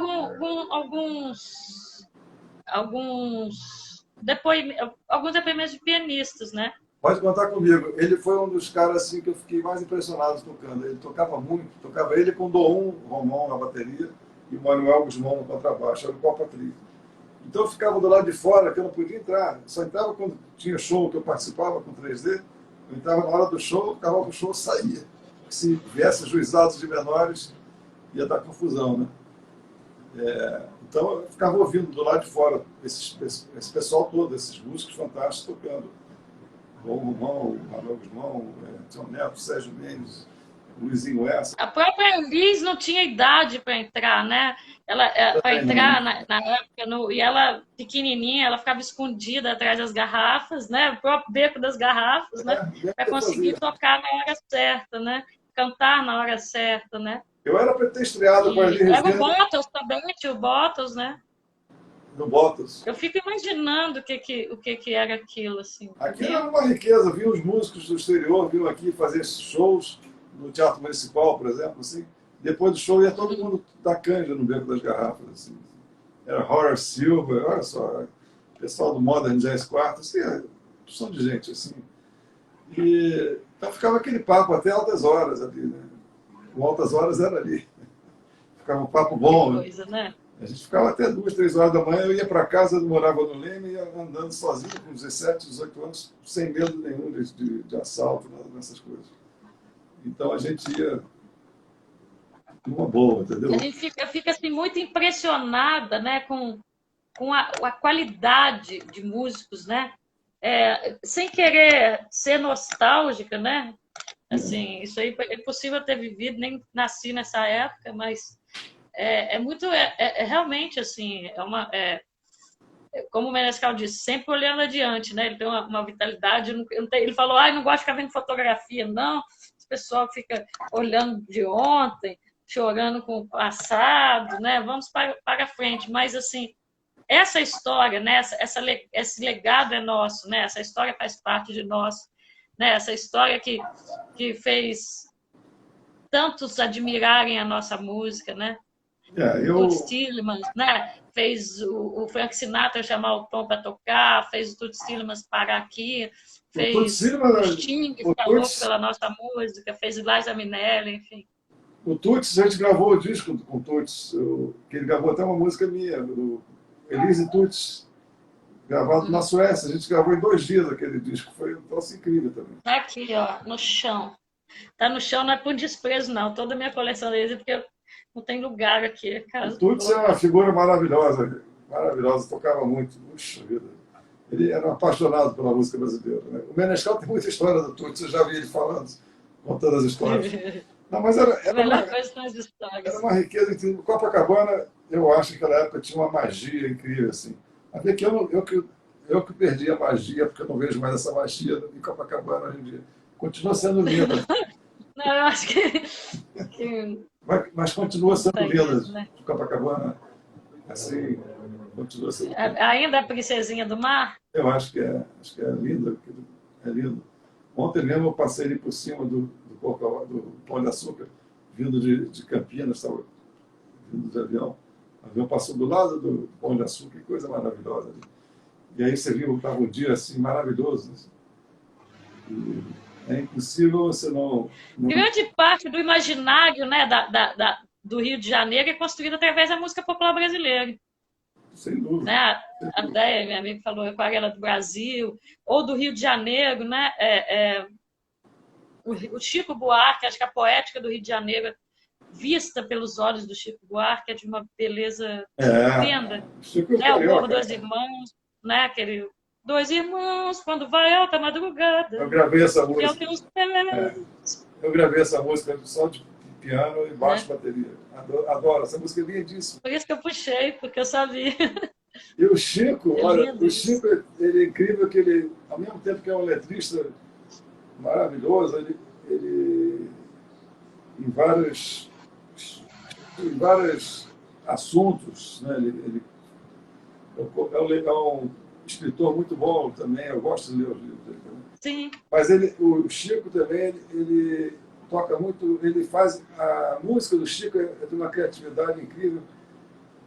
Speaker 1: alguns depoimentos de pianistas, né?
Speaker 2: pode contar comigo. Ele foi um dos caras assim, que eu fiquei mais impressionado tocando. Ele tocava muito, tocava ele com o Dom Romão na bateria e o Manuel Guzmão no contrabaixo, era o Copa Trio. Então eu ficava do lado de fora, que eu não podia entrar. Só entrava quando tinha show que eu participava com 3D. Eu entrava na hora do show, acabava o show, saía. Se viesse juizados de menores, ia dar confusão, né? Então eu ficava ouvindo do lado de fora esse pessoal todo, esses músicos fantásticos tocando. O Romão, o Manuel Guzmão, Tião Neto, Sérgio Mendes, Luizinho Essa.
Speaker 1: A própria Liz não tinha idade para entrar, né? Ela para
Speaker 2: Também não.
Speaker 1: entrar na época e ela pequenininha, ela ficava escondida atrás das garrafas, né? O próprio beco das garrafas, né?
Speaker 2: Deve
Speaker 1: Para
Speaker 2: ter
Speaker 1: conseguir
Speaker 2: fazia.
Speaker 1: tocar na hora certa, né? Cantar na hora certa, né?
Speaker 2: Eu era para ter estreado com a
Speaker 1: E
Speaker 2: Elis
Speaker 1: era o
Speaker 2: Regina
Speaker 1: Bottles também, tio Bottles, né?
Speaker 2: no Botas.
Speaker 1: Eu fico imaginando o que era aquilo, assim,
Speaker 2: Aqui
Speaker 1: entendeu?
Speaker 2: era uma riqueza, vinham os músicos do exterior, vinham aqui fazer shows no Teatro Municipal, por exemplo, assim. Depois do show ia todo mundo da canja no Beco das Garrafas, assim. Era Horace Silver, olha só, pessoal do Modern Jazz Quarto, assim, opção de gente, assim. E então ficava aquele papo até altas horas ali, né? Com altas horas era ali. Ficava um papo
Speaker 1: Que
Speaker 2: bom, né?
Speaker 1: coisa, né?
Speaker 2: A gente ficava até 2, 3 horas da manhã, eu ia para casa, eu morava no Leme, ia andando sozinho com 17, 18 anos, sem medo nenhum de assalto, nada dessas coisas. Então a gente ia numa boa, entendeu?
Speaker 1: A gente fica assim, muito impressionada, né, com a qualidade de músicos, né? Sem querer ser nostálgica, né? Assim, isso aí é impossível ter vivido, nem nasci nessa época, mas realmente assim, como o Menescal disse, sempre olhando adiante, né? Ele tem uma vitalidade. Ele falou, não gosto de ficar vendo fotografia, não. O pessoal fica olhando de ontem, chorando com o passado, né? Vamos para frente. Mas, assim, essa história, né? Esse legado é nosso, né? Essa história faz parte de nós, né? Essa história que fez tantos admirarem a nossa música, né? Toots
Speaker 2: Eu,
Speaker 1: Thielemans, né? Fez o Frank Sinatra chamar o Tom para tocar, fez o Toots Thielemans parar aqui,
Speaker 2: o Tuts
Speaker 1: fez
Speaker 2: Silva,
Speaker 1: o Sting
Speaker 2: o
Speaker 1: ficar louco
Speaker 2: Tuts,
Speaker 1: pela nossa música, fez Liza Minnelli, enfim.
Speaker 2: o Tuts, a gente gravou o disco com o Tuts, que ele gravou até uma música minha, do Elise Tuts, gravado na Suécia. A gente gravou em 2 dias aquele disco, foi um troço incrível também.
Speaker 1: Tá aqui, ó, no chão. Tá no chão não é por desprezo, não. Toda a minha coleção deles, porque não tem lugar aqui.
Speaker 2: O
Speaker 1: Casa
Speaker 2: Tuts é
Speaker 1: toda.
Speaker 2: uma figura maravilhosa, maravilhosa, tocava muito, puxa vida. Ele era um apaixonado pela música brasileira. Né? O Menescal tem muita história do Tuts, eu já vi ele falando, contando as histórias. Não, mas
Speaker 1: A melhor coisa são as
Speaker 2: era
Speaker 1: histórias.
Speaker 2: uma riqueza incrível. Copacabana, eu acho que naquela época tinha uma magia incrível, assim. Até que eu que perdi a magia, porque eu não vejo mais essa magia em Copacabana hoje em dia. Continua sendo linda,
Speaker 1: Não, eu acho que
Speaker 2: mas continua
Speaker 1: não
Speaker 2: sendo
Speaker 1: tem
Speaker 2: linda.
Speaker 1: mesmo, né?
Speaker 2: Copacabana, assim, continua sendo linda.
Speaker 1: Ainda a princesinha do mar?
Speaker 2: Eu acho que é lindo, é lindo. Ontem mesmo eu passei ali por cima do Pão de Açúcar, vindo de Campinas, estava vindo de avião. O avião passou do lado do Pão de Açúcar, que coisa maravilhosa ali. E aí você viu, estava um dia assim maravilhoso. Assim. É impossível você não.
Speaker 1: Grande parte do imaginário, né, do Rio de Janeiro é construído através da música popular brasileira.
Speaker 2: Sem dúvida.
Speaker 1: Né? A Déia, minha amiga, falou Aquarela do Brasil, ou do Rio de Janeiro, né? O Chico Buarque, acho que a poética do Rio de Janeiro, vista pelos olhos do Chico Buarque, é de uma beleza estupenda.
Speaker 2: Chico
Speaker 1: Né? O Morro
Speaker 2: Carioca.
Speaker 1: dos Irmãos, né? Aquele Dois Irmãos, quando vai alta madrugada,
Speaker 2: Eu gravei essa
Speaker 1: que é o
Speaker 2: música.
Speaker 1: que os pés,
Speaker 2: Eu gravei essa música só de piano e baixo
Speaker 1: né?
Speaker 2: bateria. Adoro. Essa música é lindíssima.
Speaker 1: Por isso que eu puxei, porque eu sabia.
Speaker 2: E o Chico,
Speaker 1: É
Speaker 2: olha,
Speaker 1: lindo
Speaker 2: o
Speaker 1: isso.
Speaker 2: Chico, ele é incrível que ele, ao mesmo tempo que é um letrista maravilhoso, ele em vários assuntos, né? É um escritor muito bom também, eu gosto de ler os livros dele também.
Speaker 1: Sim.
Speaker 2: Mas o Chico também, ele toca muito, ele faz, a música do Chico é de uma criatividade incrível,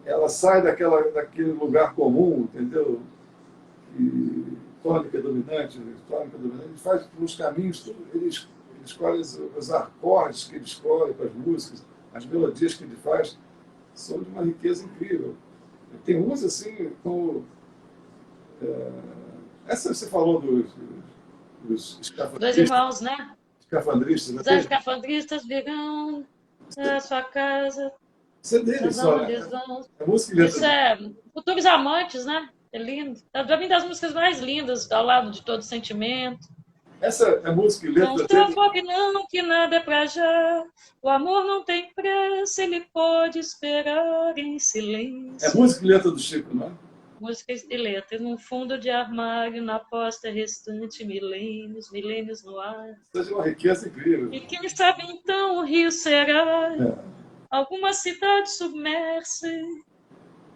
Speaker 2: ela sai daquele lugar comum, entendeu? E tônica dominante, ele faz nos caminhos, ele escolhe os acordes que ele escolhe para as músicas, as melodias que ele faz, são de uma riqueza incrível. Tem uns assim, como. É, essa você falou dos
Speaker 1: Dois
Speaker 2: escafandristas,
Speaker 1: irmãos, né?
Speaker 2: escafandristas, né?
Speaker 1: Os escafandristas virão da sua casa,
Speaker 2: Isso é dele
Speaker 1: das
Speaker 2: só,
Speaker 1: onde
Speaker 2: né?
Speaker 1: eles vão.
Speaker 2: É música e letra
Speaker 1: Isso
Speaker 2: dele.
Speaker 1: é Futuros Amantes, né? É lindo. É pra mim das músicas mais lindas, ao lado de todo sentimento.
Speaker 2: Essa é música e
Speaker 1: Não
Speaker 2: letra
Speaker 1: se
Speaker 2: dele.
Speaker 1: afogue não, que nada é pra já. O amor não tem pressa, ele pode esperar em
Speaker 2: É
Speaker 1: silêncio.
Speaker 2: música e letra do Chico, não é?
Speaker 1: Músicas e letras num fundo de armário, na posta restante, milênios, milênios no ar.
Speaker 2: Isso é uma riqueza incrível.
Speaker 1: E quem sabe então o rio será
Speaker 2: É,
Speaker 1: alguma cidade submersa.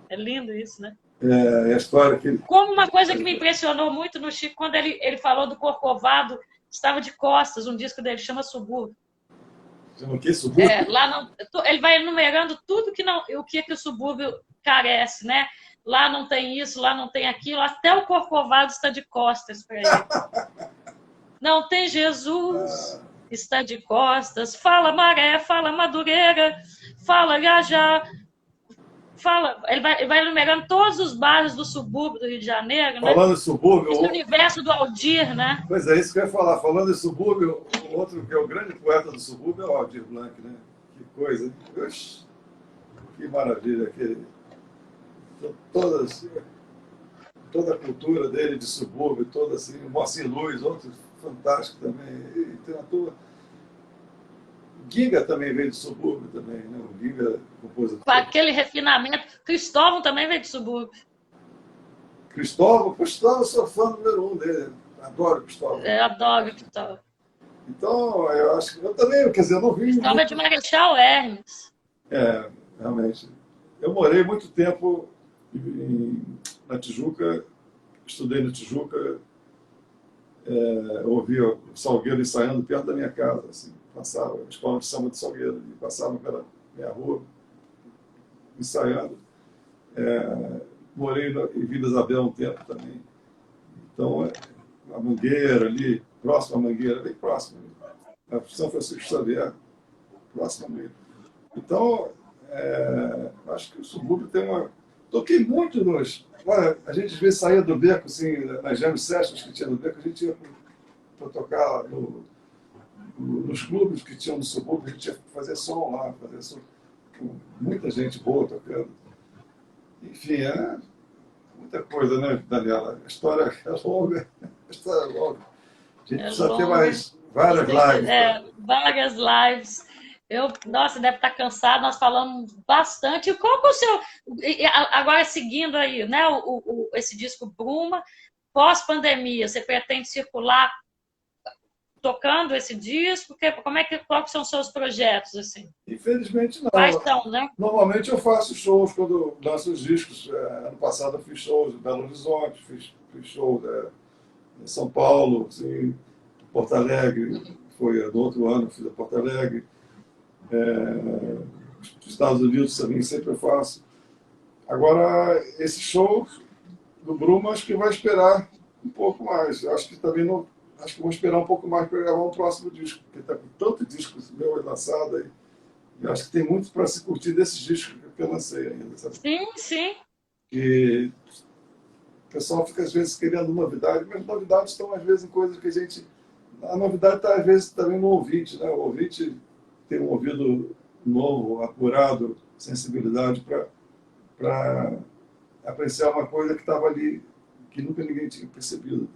Speaker 1: É lindo isso, né?
Speaker 2: é a história que ele.
Speaker 1: Como uma coisa que me impressionou muito no Chico, quando ele falou do Corcovado, estava de costas, um disco dele chama Subúrbio.
Speaker 2: Chama o quê? Subúrbio?
Speaker 1: Lá não, ele vai enumerando tudo que não, o que o subúrbio carece, né? Lá não tem isso, lá não tem aquilo, até o Corcovado está de costas para ele. Não tem Jesus, está de costas. Fala Maré, fala Madureira, fala Gajá, fala. Ele vai enumerando todos os bairros do subúrbio do Rio de Janeiro, né?
Speaker 2: Falando em subúrbio,
Speaker 1: Esse universo do Aldir, né?
Speaker 2: pois é, isso que eu ia falar. Falando em subúrbio, o outro que é o grande poeta do subúrbio é o Aldir Blanc, né? Que coisa, hein? Oxi, que maravilha. Todas, toda a cultura dele de subúrbio, toda assim, o Moacir Luz, outro fantástico também. E tem uma turma. Giga também veio de subúrbio também, né? O Giga, compositor.
Speaker 1: Com aquele refinamento. Cristóvão também veio de subúrbio.
Speaker 2: Cristóvão, eu sou fã número 1 dele. Adoro Cristóvão.
Speaker 1: Eu adoro Cristóvão.
Speaker 2: Então, eu acho que eu também, quer dizer, eu não vi
Speaker 1: Cristóvão é de
Speaker 2: muito.
Speaker 1: Marechal Hermes.
Speaker 2: É, realmente. Eu morei muito tempo na Tijuca, estudei na Tijuca, ouvia o Salgueiro ensaiando perto da minha casa, assim, passava, a escola de samba de Salgueiro, e passava pela minha rua ensaiando. Morei em Vila Isabel um tempo também. Então, a Mangueira ali, próximo à Mangueira, bem próximo. A São Francisco Xavier, próximo a mim. Então, acho que o subúrbio tem uma. Toquei muito nos. Olha, a gente às vezes saía do beco, assim, nas jam sessions que tinha no beco, a gente ia para tocar nos clubes que tinham no subúrbio, a gente ia fazer som lá, fazer som com muita gente boa tocando. Enfim, muita coisa, né, Daniela? A história é longa, a história é longa. A gente precisa ter mais várias lives.
Speaker 1: Várias lives. Nossa, deve estar cansado, nós falamos bastante. Qual que é o seu. Agora, seguindo aí, né, esse disco Bruma, pós-pandemia, você pretende circular tocando esse disco? Quais são os seus projetos, assim?
Speaker 2: Infelizmente, não.
Speaker 1: Quais são, né?
Speaker 2: Normalmente eu faço shows quando lanço os discos. Ano passado eu fiz shows em Belo Horizonte, fiz show em São Paulo, assim, Porto Alegre, foi no outro ano, fiz a Porto Alegre. Nos Estados Unidos também sempre eu faço. Agora, esse show do Bruma, acho que vai esperar um pouco mais. Acho que também não. Acho que vou esperar um pouco mais para gravar um próximo disco, porque está com tanto disco meu lançado aí. E acho que tem muito para se curtir desses discos que eu lancei ainda, sabe?
Speaker 1: Sim, sim.
Speaker 2: E o pessoal fica às vezes querendo novidade, mas novidades estão às vezes em coisas que a gente. A novidade está às vezes também no ouvinte, né? O ouvinte tem um ouvido novo, apurado, sensibilidade para apreciar uma coisa que estava ali, que nunca ninguém tinha percebido.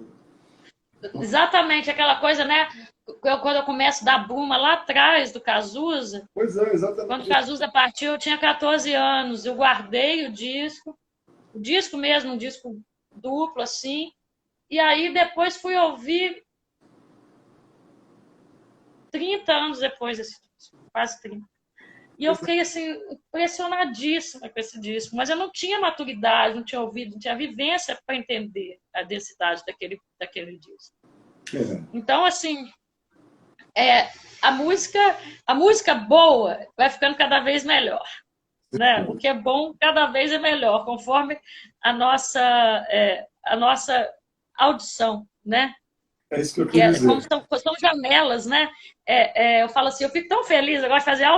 Speaker 1: Exatamente, aquela coisa, né? Quando eu começo da Bruma lá atrás do Cazuza.
Speaker 2: Pois é, exatamente.
Speaker 1: Quando o Cazuza partiu, eu tinha 14 anos. Eu guardei o disco. o disco mesmo, um disco duplo, assim. E aí depois fui ouvir 30 anos depois desse disco, quase 30. E eu fiquei assim, impressionadíssima com esse disco, mas eu não tinha maturidade, não tinha ouvido, não tinha vivência para entender a densidade daquele disco. Então, assim, a música boa vai ficando cada vez melhor. Né? O que é bom cada vez é melhor, conforme a nossa audição, né?
Speaker 2: É isso que eu queria dizer.
Speaker 1: Como são janelas, né? Eu falo assim, eu fico tão feliz, eu gosto de fazer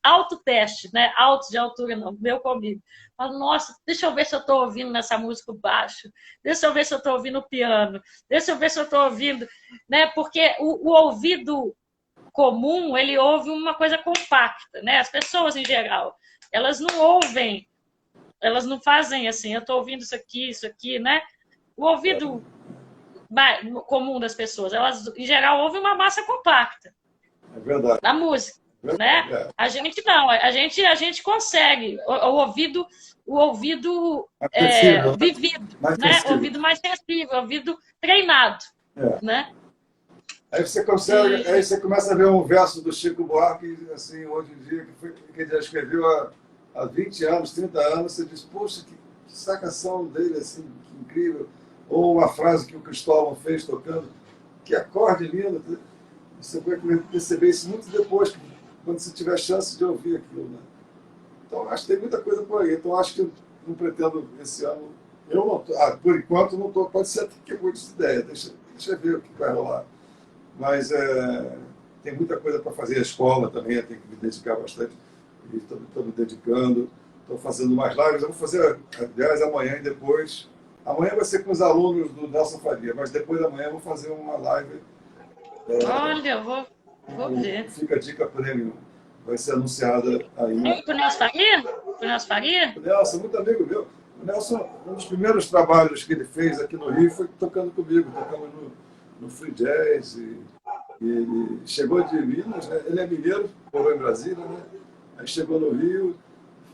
Speaker 1: autoteste, né? Autos de altura, não, meu comigo. Eu falo, nossa, deixa eu ver se eu estou ouvindo nessa música baixo, deixa eu ver se eu estou ouvindo o piano, deixa eu ver se eu estou ouvindo, né? Porque o ouvido comum, ele ouve uma coisa compacta, né? As pessoas, em geral, elas não ouvem, elas não fazem assim, eu estou ouvindo isso aqui, né? O ouvido comum das pessoas, elas, em geral, ouvem uma massa compacta.
Speaker 2: É verdade.
Speaker 1: Da música, né? A gente não, a gente consegue, o ouvido vivido, né? O ouvido mais sensível, o ouvido treinado, né?
Speaker 2: Aí você consegue, aí você começa a ver um verso do Chico Buarque, assim, hoje em dia, que ele já escreveu há 20 anos, 30 anos, você diz, poxa, que sacação dele, assim, que incrível. Ou uma frase que o Cristóvão fez tocando, que acorde lindo. Você vai perceber isso muito depois, quando você tiver chance de ouvir aquilo, né? Então, acho que tem muita coisa por aí. Então, acho que eu não pretendo esse ano... Eu não tô, por enquanto, não estou... Pode ser que eu mude de ideia. Deixa eu ver o que vai rolar. Mas tem muita coisa para fazer. A escola também, eu tenho que me dedicar bastante. Estou me dedicando. Estou fazendo mais lives. Eu vou fazer, aliás, amanhã e depois... Amanhã vai ser com os alunos do Nelson Faria, mas depois da manhã eu vou fazer uma live.
Speaker 1: Olha, eu vou ver.
Speaker 2: Fica a dica prêmio. Vai ser anunciada aí.
Speaker 1: Com o Nelson Faria? Com o Nelson Faria?
Speaker 2: O Nelson, muito amigo meu. O Nelson, um dos primeiros trabalhos que ele fez aqui no Rio foi tocando comigo. Tocamos no Free Jazz. E ele chegou de Minas, né? Ele é mineiro, morou em Brasília, né? Aí chegou no Rio,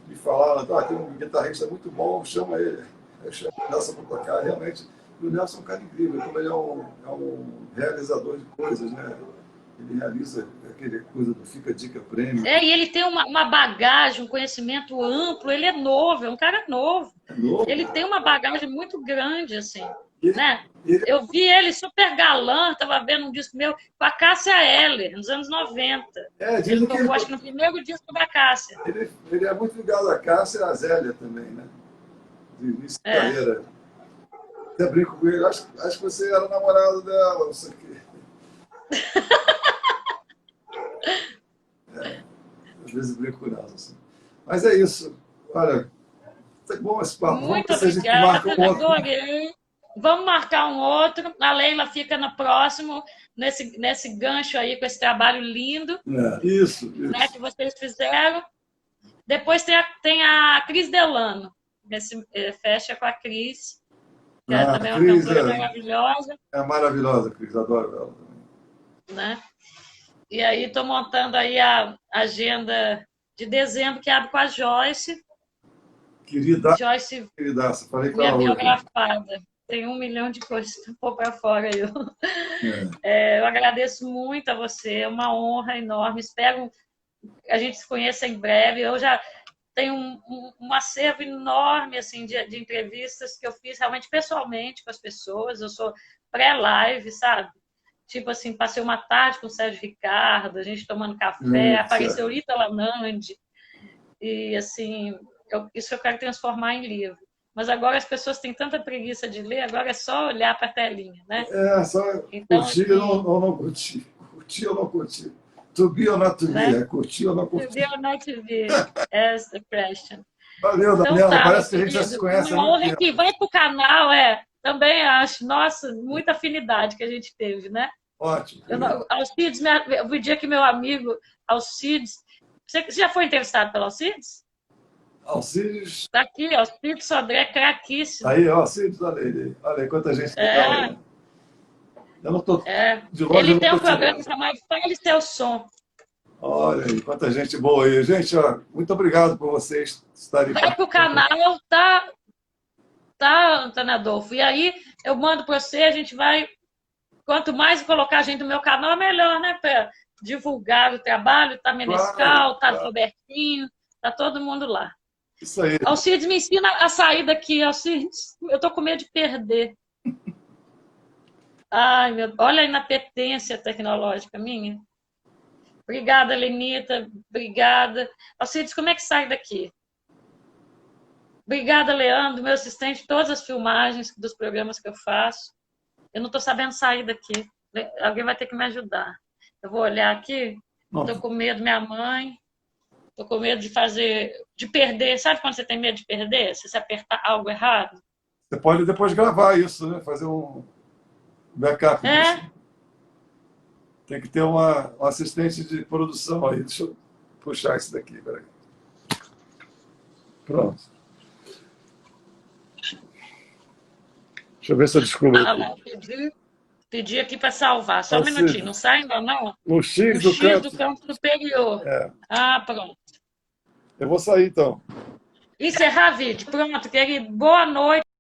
Speaker 2: me falaram, tem um guitarrista muito bom, chama ele. Eu chamo o Nelson para tocar, realmente. E o Nelson é um cara incrível, como ele é um realizador de coisas, né? Ele realiza aquele coisa do Fica Dica Prêmio.
Speaker 1: E ele tem uma bagagem, um conhecimento amplo, ele é novo, é um cara novo.
Speaker 2: É novo,
Speaker 1: ele tem uma bagagem muito grande, assim, né?
Speaker 2: Ele...
Speaker 1: Eu vi ele super galã, estava vendo um disco meu com a Cássia Eller, nos anos 90.
Speaker 2: Dizem que
Speaker 1: eu acho que no primeiro disco da Cássia.
Speaker 2: Ele é muito ligado à Cássia e à Zélia também, né? De início de carreira. Até brinco com ele, acho que você era namorado dela, não sei o quê. Às vezes brinco com ela. Assim. Mas é isso. Olha, tá bom esse papo.
Speaker 1: Muito obrigada, adorei. Vamos marcar um outro. A Leila fica no próximo, nesse gancho aí, com esse trabalho lindo.
Speaker 2: Isso.
Speaker 1: Né, que vocês fizeram. Depois tem a Cris Delano. Fecha com a Cris, que também é uma cantora maravilhosa.
Speaker 2: É maravilhosa, Cris, adoro ela também.
Speaker 1: Né? E aí estou montando aí a agenda de dezembro, que abre com a Joyce.
Speaker 2: Joyce, queridaça, falei com ela
Speaker 1: minha biografada. Tem 1 milhão de coisas que vou para fora. Eu agradeço muito a você, é uma honra enorme. Espero que a gente se conheça em breve. Eu já... Tem um acervo enorme assim, de entrevistas que eu fiz realmente pessoalmente com as pessoas. Eu sou pré-live, sabe? Tipo assim, passei uma tarde com o Sérgio Ricardo, a gente tomando café, apareceu Rita Lanandi. E assim, isso eu quero transformar em livro. Mas agora as pessoas têm tanta preguiça de ler, agora é só olhar para a telinha, né?
Speaker 2: Só então, curtir ou não curtir. Curtir ou não curtir. To be or not to be, né? Curtir ou não curtir.
Speaker 1: To be or not to be, as the question.
Speaker 2: Valeu, Daniela, parece que a gente já se conhece.
Speaker 1: Uma honra que vai para o canal, também acho. Nossa, muita afinidade que a gente teve, né?
Speaker 2: Ótimo.
Speaker 1: Alcides, o dia que meu amigo Alcides... Você já foi entrevistado pelo Alcides?
Speaker 2: Alcides...
Speaker 1: Está aqui, Alcides Sodré, craquíssimo.
Speaker 2: Aí, Alcides, olha aí quanta gente legal. Eu não tô de longe.
Speaker 1: Ele tem um programa chamado Fale Seu Som.
Speaker 2: Olha aí, quanta gente boa aí. Gente, muito obrigado por vocês estarem...
Speaker 1: Vai para o canal, tá tá, Antônio Adolfo? E aí eu mando para você, a gente vai. Quanto mais colocar a gente no meu canal, melhor, né? Para divulgar o trabalho, tá Menescal, tá
Speaker 2: claro.
Speaker 1: Robertinho, tá todo mundo lá.
Speaker 2: Isso aí.
Speaker 1: Alcides, me ensina a sair daqui, Alcides. Eu tô com medo de perder. Ai, olha a inapetência tecnológica minha. Obrigada, Lenita. Obrigada. Alcides, como é que sai daqui? Obrigada, Leandro, meu assistente, todas as filmagens dos programas que eu faço. Eu não estou sabendo sair daqui. Alguém vai ter que me ajudar. Eu vou olhar aqui. Estou com medo, minha mãe. Estou com medo de perder. Sabe quando você tem medo de perder? Se você apertar algo errado?
Speaker 2: Você pode depois gravar isso, né? Fazer um backup disso. Tem que ter um assistente de produção aí. Deixa eu puxar isso daqui. Peraí. Pronto. Deixa eu ver se eu descubro aqui.
Speaker 1: Pedi aqui para salvar. Só um minutinho. Não sai ainda, não?
Speaker 2: No X
Speaker 1: no
Speaker 2: do
Speaker 1: X
Speaker 2: canto.
Speaker 1: do canto superior. Pronto.
Speaker 2: Eu vou sair, então.
Speaker 1: Encerrar vídeo. Pronto, querido. Boa noite.